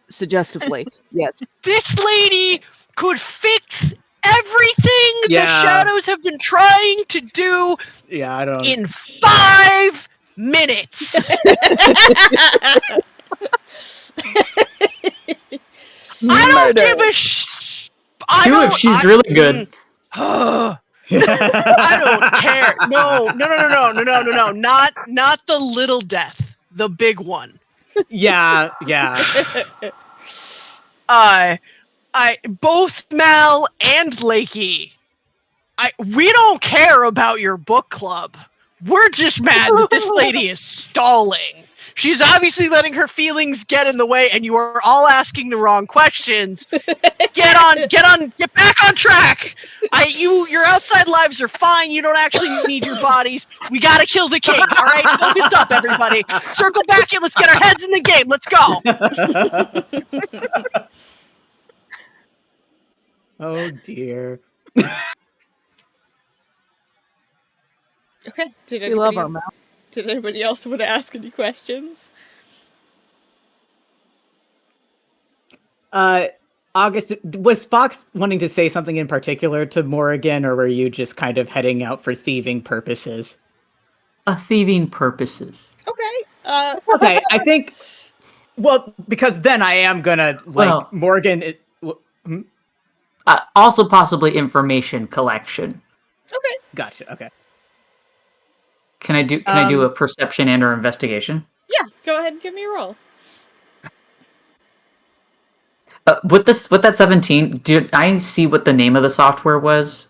suggestively. Yes.
This lady could fix everything
Yeah.
the shadows have been trying to do
Yeah, I don't.
in 5 minutes. I don't give a
Do if she's really good.
I don't care. No, not the little death, the big one.
Yeah.
Both Mal and Lakey. We don't care about your book club. We're just mad that this lady is stalling. She's obviously letting her feelings get in the way, and you are all asking the wrong questions. Get back on track. Your outside lives are fine. You don't actually need your bodies. We gotta kill the king. All right, focus up, everybody. Circle back and let's get our heads in the game. Let's go.
Oh dear.
Okay.
We love our mouth.
Did anybody else want to ask any questions?
August, was Fox wanting to say something in particular to Morrigan, or were you just kind of heading out for thieving purposes?
Thieving purposes.
Okay.
Okay, I think. Well, because then I am gonna Morgan.
Also, possibly information collection.
Okay.
Gotcha. Okay.
Can I do a perception and/or investigation?
Yeah. Go ahead and give me a roll.
With that 17, did I see what the name of the software was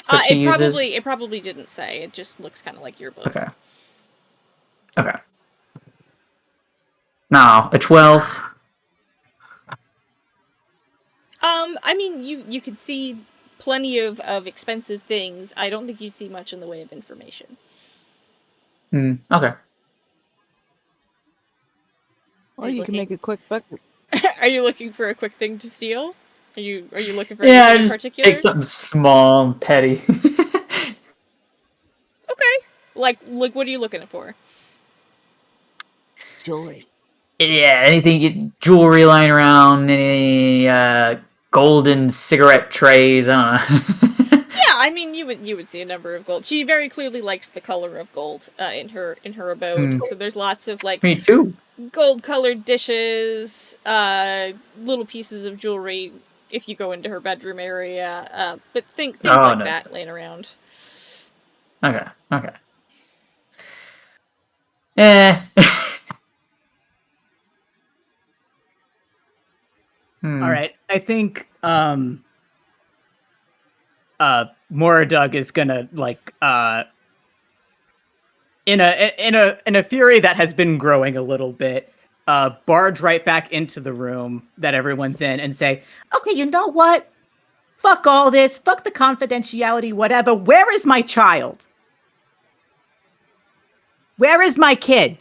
that she uses?
It probably didn't say. It just looks kind of like your book.
Okay. No, a 12.
I mean, you could see plenty of expensive things. I don't think you see much in the way of information.
Okay.
Well, you can make a quick bucket.
Are you looking for a quick thing to steal? Are you looking for anything in particular?
Take something small and petty.
Okay. Like what are you looking for?
Jewelry.
Yeah, anything, jewelry lying around, any golden cigarette trays. I don't know.
Yeah, I mean, you would see a number of gold. She very clearly likes the color of gold in her abode. So there's lots of
Me too.
Gold-colored dishes, little pieces of jewelry. If you go into her bedroom area, but things like that laying around.
Okay. Eh.
All right. I think Moradug is gonna in a fury that has been growing a little bit, barge right back into the room that everyone's in and say, "Okay, you know what? Fuck all this. Fuck the confidentiality, whatever. Where is my child? Where is my kid?"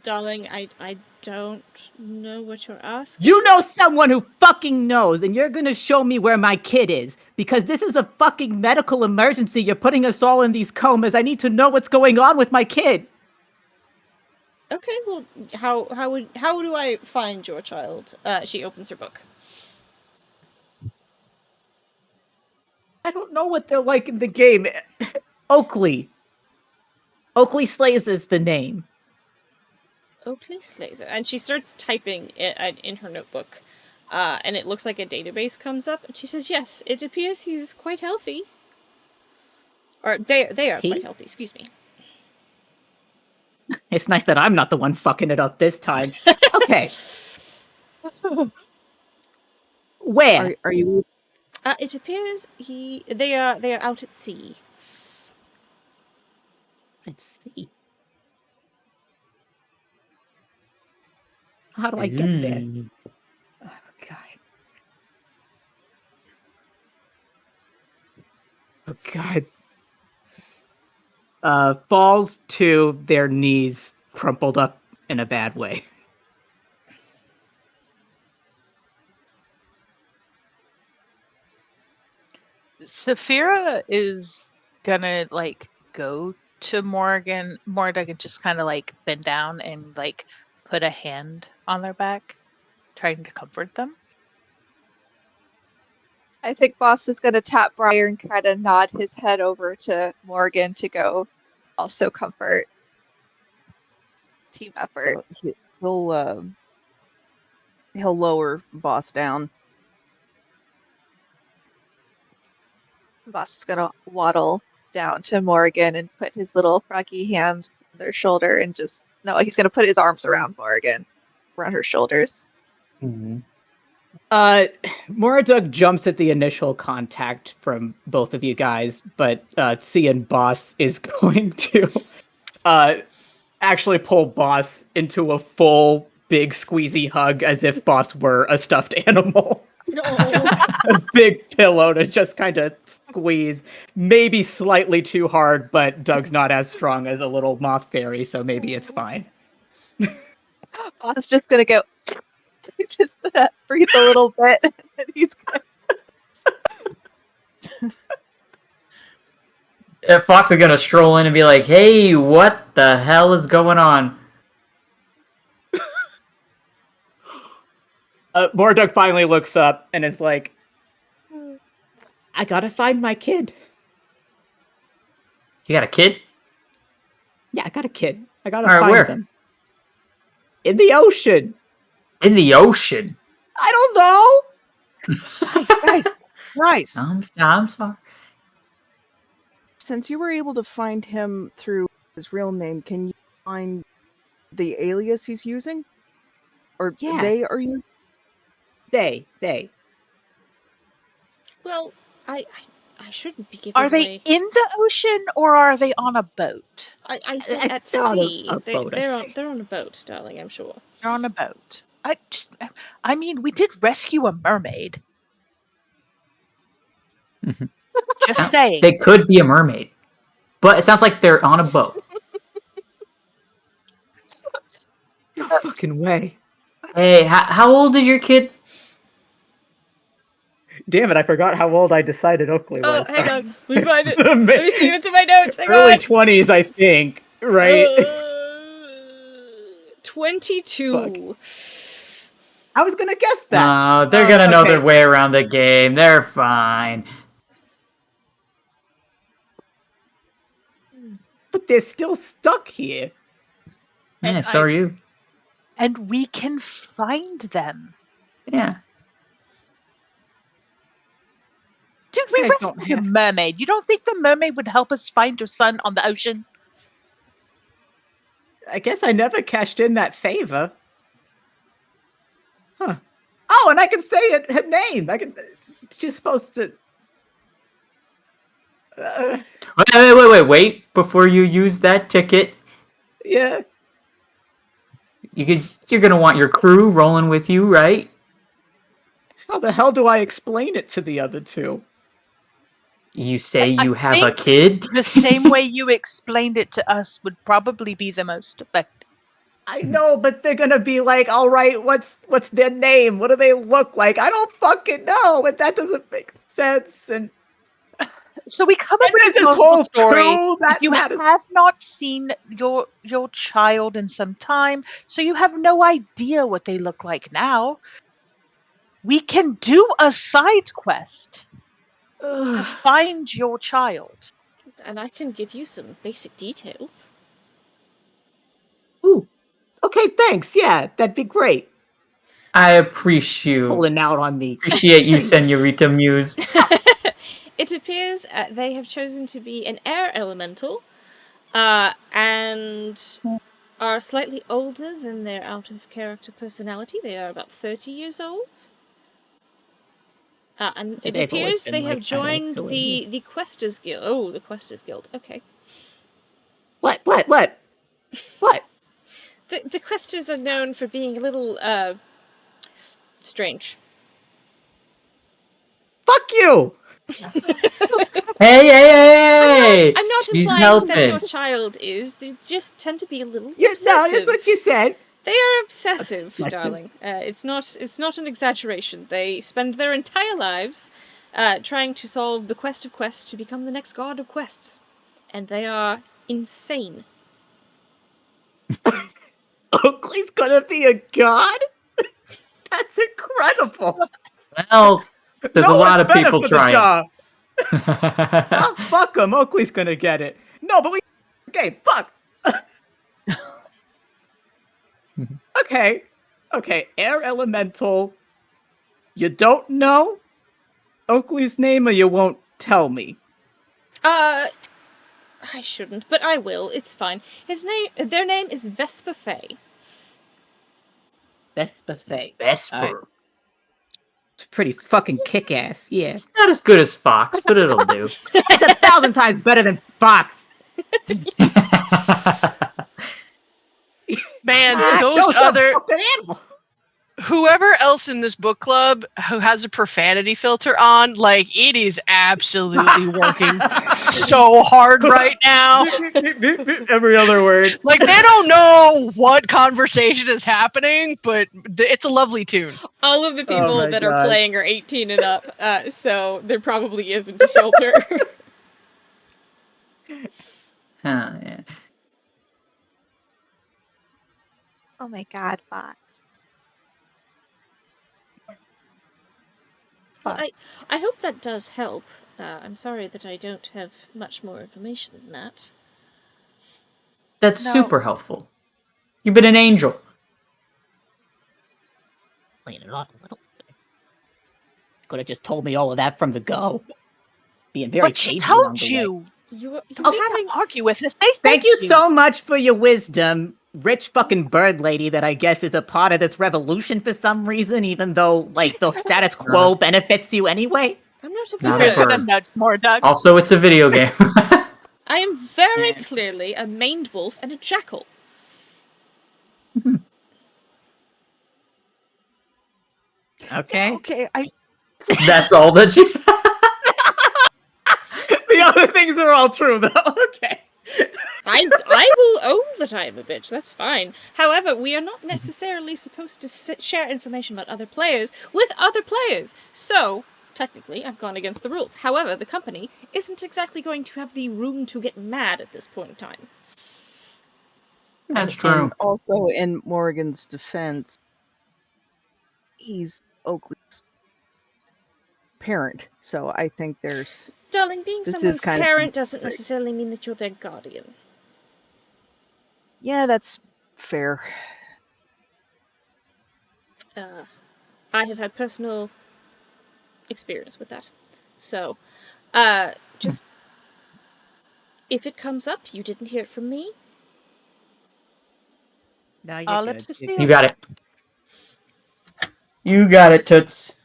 Darling, I don't know what you're asking.
You know someone who fucking knows, and you're gonna show me where my kid is, because this is a fucking medical emergency. You're putting us all in these comas. I need to know what's going on with my kid.
Okay, well, how do I find your child? She opens her book.
I don't know what they're like in the game. Oakley Slays is the name.
Oakley Slazer. And she starts typing it in her notebook. And it looks like a database comes up. And she says, yes, it appears he's quite healthy. Or they are quite healthy, excuse me.
It's nice that I'm not the one fucking it up this time. Okay. Where?
Are you?
It appears they are out at sea.
Let's see. How do I get there? Oh, God. Falls to their knees, crumpled up in a bad way.
Saphira is gonna go to Mordag and just kind of bend down and put a hand on their back, trying to comfort them.
I think Boss is going to tap Briar and kind of nod his head over to Morgan to go also comfort. Team effort.
So he'll lower Boss down
Boss is gonna waddle down to Morgan and put his little froggy hand on their shoulder and just no, he's gonna put his arms around Morgan, around her shoulders.
Moradug jumps at the initial contact from both of you guys, but seeing Boss is going to actually pull Boss into a full big squeezy hug as if Boss were a stuffed animal. A big pillow to just kind of squeeze. Maybe slightly too hard, but Doug's not as strong as a little moth fairy, so maybe it's fine.
Boss is just gonna go just breathe a little bit and he's gonna
If Fox are gonna stroll in and be like, "Hey, what the hell is going on?"
Moradug finally looks up and is like, I gotta find my kid.
You got a kid?
Yeah, I got a kid. I gotta
All right,
find
where?
them. In the ocean.
In the ocean.
I don't know.
Guys,
I'm sorry.
since you were able to find him through his real name, can you find the alias he's using? Or
Yeah.
they are using?
They.
Well, I shouldn't be giving
Are they
away.
in the ocean or are they on a boat?
I said at
they're on a
sea.
boat, I
They're on a boat, darling. I'm sure.
They're on a boat. I mean, we did rescue a mermaid. Just saying.
They could be a mermaid, but it sounds like they're on a boat.
No fucking way.
Hey, how old is your kid?
Damn it, I forgot how old I decided Oakley
Oh,
was.
hang on. Let me find it. Let me see what's in my notes. Hang
Early
on.
20s, I think. Right?
22.
I was gonna guess that.
They're gonna know
okay.
their way around the game. They're fine.
But they're still stuck here.
Yeah,
And
so are you.
And we can find them.
Yeah.
Dude, we
You guys don't
rescued a
have-
mermaid. You don't think the mermaid would help us find your son on the ocean?
I guess I never cashed in that favor. Huh. Oh, and I can say it, her name. She's supposed to.
Wait! Before you use that ticket,
Yeah.
because you're gonna want your crew rolling with you, right?
How the hell do I explain it to the other two?
You say
I
you have a
think
kid.
The same way you explained it to us would probably be the most effective.
I know, but they're gonna be like, all right, what's their name? What do they look like? I don't fucking know, but that doesn't make sense. And
So we come up
And
with
there's
this
this
whole
whole
story.
crew that
You
had us-
have not seen your child in some time, so you have no idea what they look like now. We can do a side quest to find your child.
And I can give you some basic details.
Ooh. Okay, thanks. Yeah, that'd be great.
I appreciate
Pulling out on me.
you, Senorita Muse.
It appears they have chosen to be an air elemental, and are slightly older than their out-of-character personality. They are about 30 years old. And it
They've always
appears
been
they
like
have
that,
joined
actually.
the Questers Guild. Oh, the Questers Guild. Okay.
What?
The Questers are known for being a little, strange.
Fuck you!
Hey!
I'm not
She's
implying that your
helping.
child is. They just tend to be a little
Yeah, no,
obsessive.
that's what you said.
They are obsessive,
Obsessive.
darling. It's not an exaggeration. They spend their entire lives trying to solve the quest of quests to become the next god of quests, and they are insane.
Oakley's gonna be a god? That's incredible.
Well, there's
no
a lot
one's
of people
better for
trying.
the job. Oh, fuck him. Oakley's gonna get it. No, but we. Okay, fuck. Okay. Air elemental. You don't know Oakley's name, or you won't tell me.
I shouldn't, but I will. It's fine. Their name is Vespa Faye.
Vespa Faye.
Vesper.
It's pretty fucking kick-ass, yeah.
It's not as good as Fox, but it'll do.
It's 1,000 times better than Fox.
Man,
Joe's
those
a
other
fucking animal.
whoever else in this book club who has a profanity filter on, like, it is absolutely working so hard right now.
Every other word.
Like, they don't know what conversation is happening, but it's a lovely tune.
All of the people
my
that are
God.
playing are 18 and up, so there probably isn't a filter.
Yeah.
Oh my god, Fox.
Well, I hope that does help. I'm sorry that I don't have much more information than that.
That's
No.
super helpful. You've been an angel.
Playing it off a little bit. Could have just told me all of that from the go. Being very
But she
cagey along
told
the way.
you.
You're
Don't
having...
argue with us. Say
Thank you so much for your wisdom, rich fucking bird lady that I guess is a part of this revolution for some reason, even though, like, the status quo benefits you anyway.
I'm not a
Not
bird.
a bird.
A nudge more, Doug.
Also, it's a video game.
I am very
Yeah.
clearly a maned wolf and a jackal.
Okay.
Okay,
That's all that you.
The other things are all true, though. Okay.
I will own that I am a bitch, that's fine. However, we are not necessarily supposed to share information about other players with other players. So, technically, I've gone against the rules. However, the company isn't exactly going to have the room to get mad at this point in time.
That's true.
And also, in Morgan's defense, he's Oakley's parent, so I think there's...
Darling, being
This is
someone's
kind of
parent doesn't
sick.
necessarily mean that you're their guardian.
Yeah, that's fair.
I have had personal experience with that. So, just... If it comes up, you didn't hear it from me.
No, you're
Our
good.
lips are
You're
You
sealed.
got it. You got it, Toots.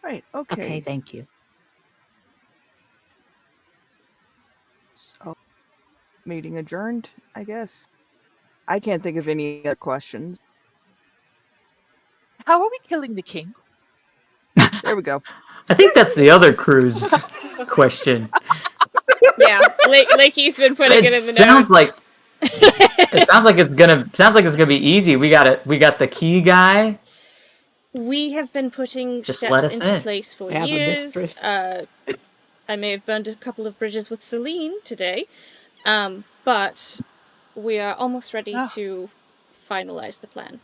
Right,
Okay,
okay.
thank you.
So, meeting adjourned, I guess. I can't think of any other questions.
How are we killing the king?
There we go.
I think that's the other crew's question.
Yeah, Lakey's been putting it in the
sounds
notes.
like it sounds like it's gonna be easy. We got the key guy.
We have been putting
Just
steps
let us
into
in.
place for
I have a
years.
mistress.
I may have burned a couple of bridges with Celine today, but we are almost ready
Ah.
to finalize the plan.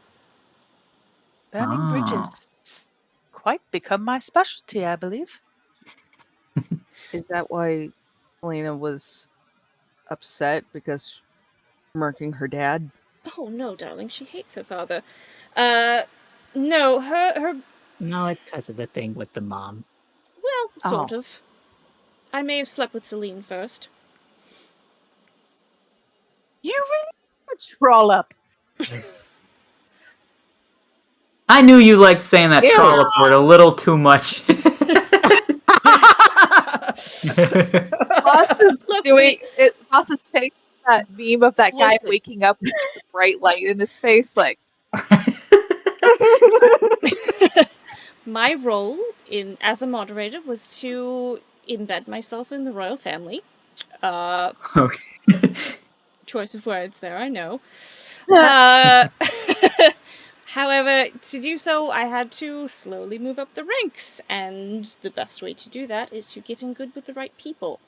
Burning
Ah.
bridges. It's quite become my specialty, I believe.
Is that why Elena was upset because murking her dad?
Oh no, darling, she hates her father. No, her
No, it's because of the thing with the mom.
well, sort
Oh.
of. I may have slept with Celine first.
You really troll up.
I knew you liked saying that
Ew.
trollop word a little too much.
Boss is
Look,
doing it. Boss is taking that meme of that guy
Listen.
waking up with the bright light in his face, like
My role as a moderator was to embed myself in the royal family.
Okay.
Choice of words there, I know. However, to do so, I had to slowly move up the ranks, and the best way to do that is to get in good with the right people.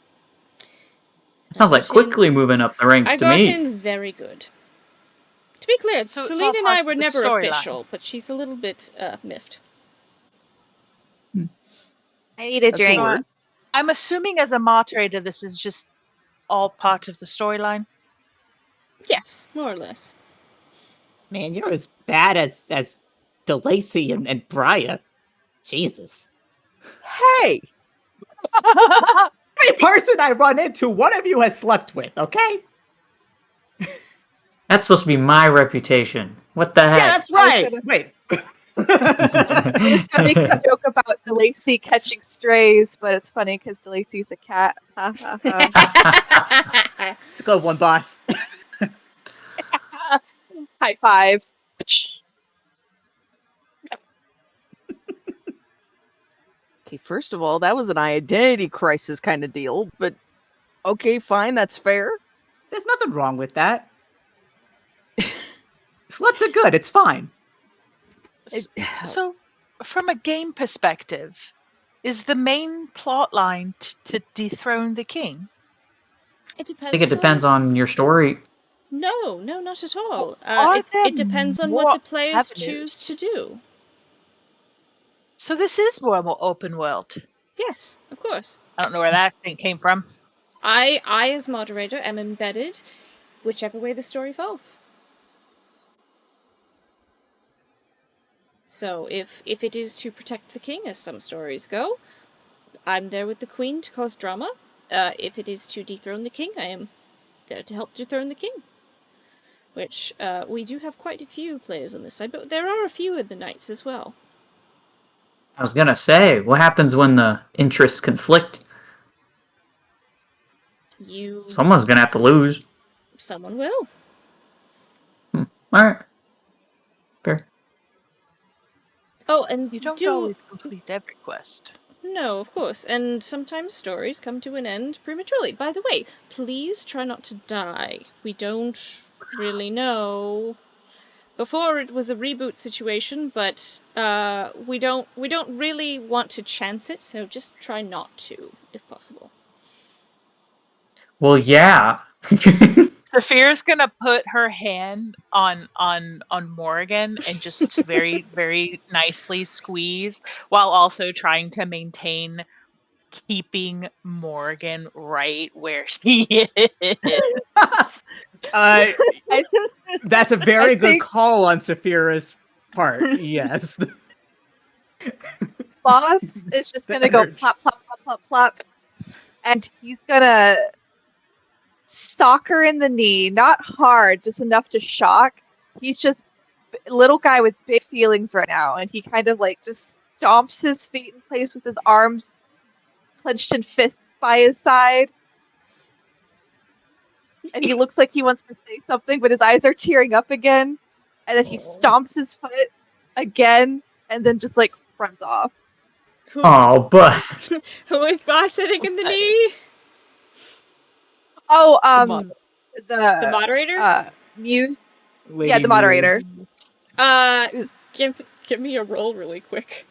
Sounds like
got in-
quickly moving up the ranks
I
to
got
me.
in very good. To be clear,
So it's all
Celine and
part
I
of
were
the
never
storyline.
official, but she's a little bit miffed.
I need a
That's a
drink.
word.
I'm assuming as a moderator, this is just all part of the storyline.
Yes, more or less.
Man, you're as bad as DeLacy and Briar. Jesus.
Hey,
Every person I run into, one of you has slept with, okay?
That's supposed to be my reputation. What the
Yeah,
heck?
that's right. Wait.
I was gonna make a joke about DeLacy catching strays, but it's funny because DeLacy's a cat. Ha ha ha.
It's a good one, boss.
High fives.
okay, first of all, that was an identity crisis kind of deal, but okay, fine, that's fair.
There's nothing wrong with that. Sluts are good. It's fine.
So, from a game perspective, is the main plot line to dethrone the king?
It depends.
I think it depends on your story.
No, not at all.
Are there
It depends on
more
what the players
avenues?
choose to do.
So this is more open world.
Yes, of course.
I don't know where that thing came from.
I as moderator am embedded whichever way the story falls. So if it is to protect the king, as some stories go, I'm there with the queen to cause drama. If it is to dethrone the king, I am there to help dethrone the king. Which we do have quite a few players on this side, but there are a few in the knights as well.
I was gonna say, what happens when the interests conflict? Someone's gonna have to lose.
Someone will.
Alright. Fair.
Oh, and
You don't always complete every quest.
No, of course, and sometimes stories come to an end prematurely. By the way, please try not to die. We don't really know. Before it was a reboot situation, but we don't really want to chance it, so just try not to, if possible.
Well, yeah.
Saphira's gonna put her hand on Morgan and just very, very nicely squeeze while also trying to maintain keeping Morgan right where she is.
That's a very good call on Saphira's part. Yes.
Boss is just gonna go plop, plop, plop, plop, plop, and he's gonna sock her in the knee, not hard, just enough to shock. He's just a little guy with big feelings right now, and he kind of like just stomps his feet in place with his arms clenched in fists by his side. And he looks like he wants to say something, but his eyes are tearing up again. And then he stomps his foot again, and then just like runs off.
Oh, but
Who is boss sitting in the knee?
Oh,
the moderator?
Muse.
Lady
yeah, the moderator.
Give me a roll really quick.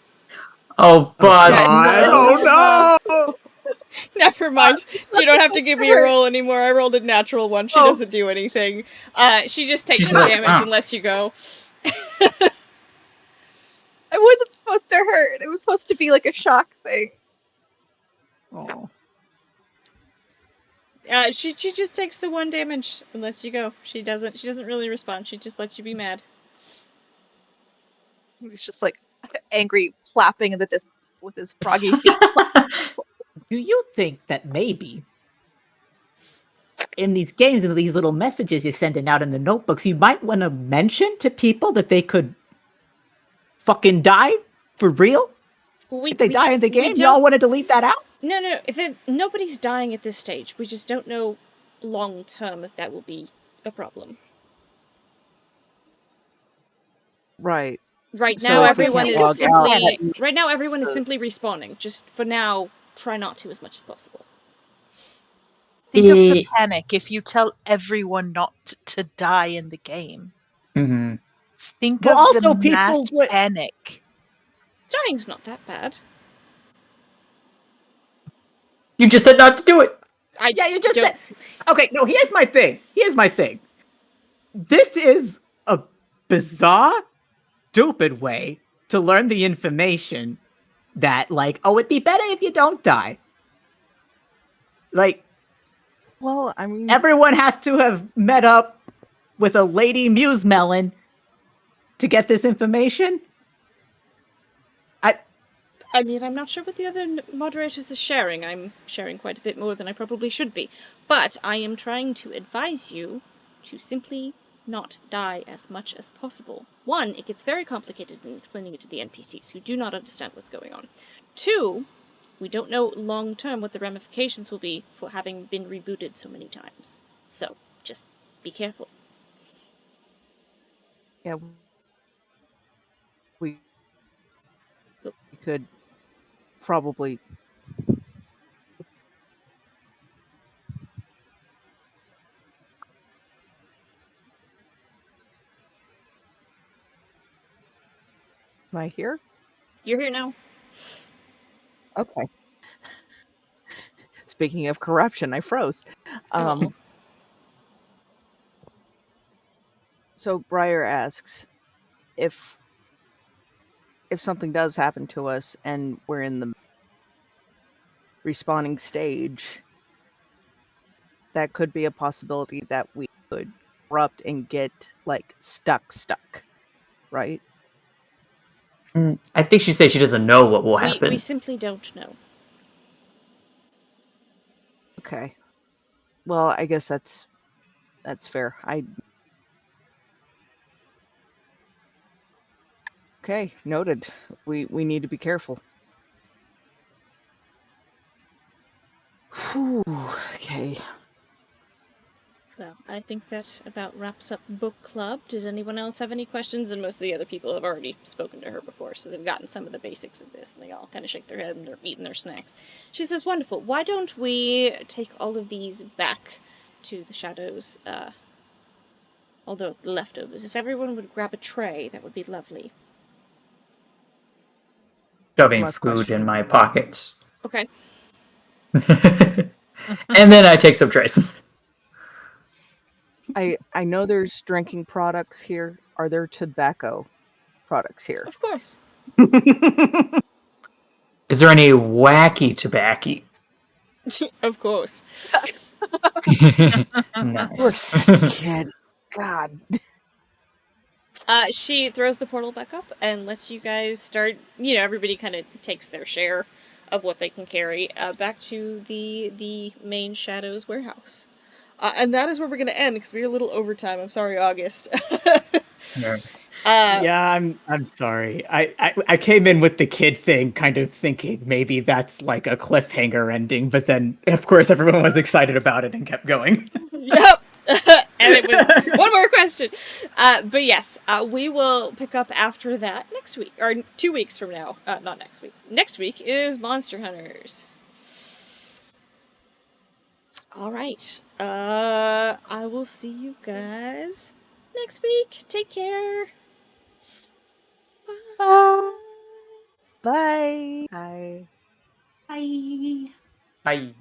Oh, but
oh no!
Never mind. You don't have to give me a roll anymore. I rolled a natural one. She doesn't do anything. She just takes the damage and lets you go.
It wasn't supposed to hurt. It was supposed to be like a shock thing.
Oh.
She just takes the 1 damage and lets you go. She doesn't really respond. She just lets you be mad.
He's just like angry, flapping in the distance with his froggy feet.
Do you think that maybe in these games and these little messages you're sending out in the notebooks, you might want to mention to people that they could fucking die for real? If they die in the game, y'all wanted to leave that out?
No. Nobody's dying at this stage. We just don't know long term if that will be a problem.
Right.
Right
So
now,
if we
everyone
can't
is
log
simply.
out-
Right now, everyone is simply respawning. Just for now, try not to as much as possible.
Think of the panic if you tell everyone not to die in the game.
Mm-hmm.
Think
But
of
also
the
people
mass
would-
panic.
Dying's not that bad.
You just said not to do it.
Yeah, you just said. Okay, no, here's my thing. This is a bizarre, stupid way to learn the information that, like, oh, it'd be better if you don't die. Like,
well, I mean,
everyone has to have met up with a lady Muse Melon to get this information.
I mean, I'm not sure what the other moderators are sharing. I'm sharing quite a bit more than I probably should be. But I am trying to advise you to simply not die as much as possible. One, it gets very complicated in explaining it to the NPCs who do not understand what's going on. Two, we don't know long term what the ramifications will be for having been rebooted so many times. So, just be careful.
Yeah, we could probably. Am I here?
You're here now.
Okay. Speaking of corruption, I froze. So Briar asks if something does happen to us and we're in the respawning stage, that could be a possibility that we could corrupt and get like stuck, right?
I think she said she doesn't know what will
We
happen.
simply don't know.
Okay. Well, I guess that's fair. Okay, noted. We need to be careful. Whew, okay.
Well, I think that about wraps up book club. Did anyone else have any questions? And most of the other people have already spoken to her before, so they've gotten some of the basics of this, and they all kind of shake their head and they're eating their snacks. She says, wonderful. Why don't we take all of these back to the shadows, although the leftovers. If everyone would grab a tray, that would be lovely.
Shoving
Last
food
question.
in my pockets.
Okay.
And then I take some trays.
I know there's drinking products here. Are there tobacco products here?
Of course.
Is there any wacky tobacco?
Of course.
We're
Nice.
kid. God.
She throws the portal back up and lets you guys start. Everybody kind of takes their share of what they can carry back to the main Shadows warehouse. And that is where we're going to end because we're a little overtime. I'm sorry, August.
Yeah.
Yeah, I'm sorry. I came in with the kid thing, kind of thinking maybe that's like a cliffhanger ending, but then of course everyone was excited about it and kept going.
Yep. And it was one more question. But yes, we will pick up after that next week, or 2 weeks from now. Not next week. Next week is Monster Hunters. All right. I will see you guys next week. Take care. Bye.
Bye.
Hi.
Bye.
Bye.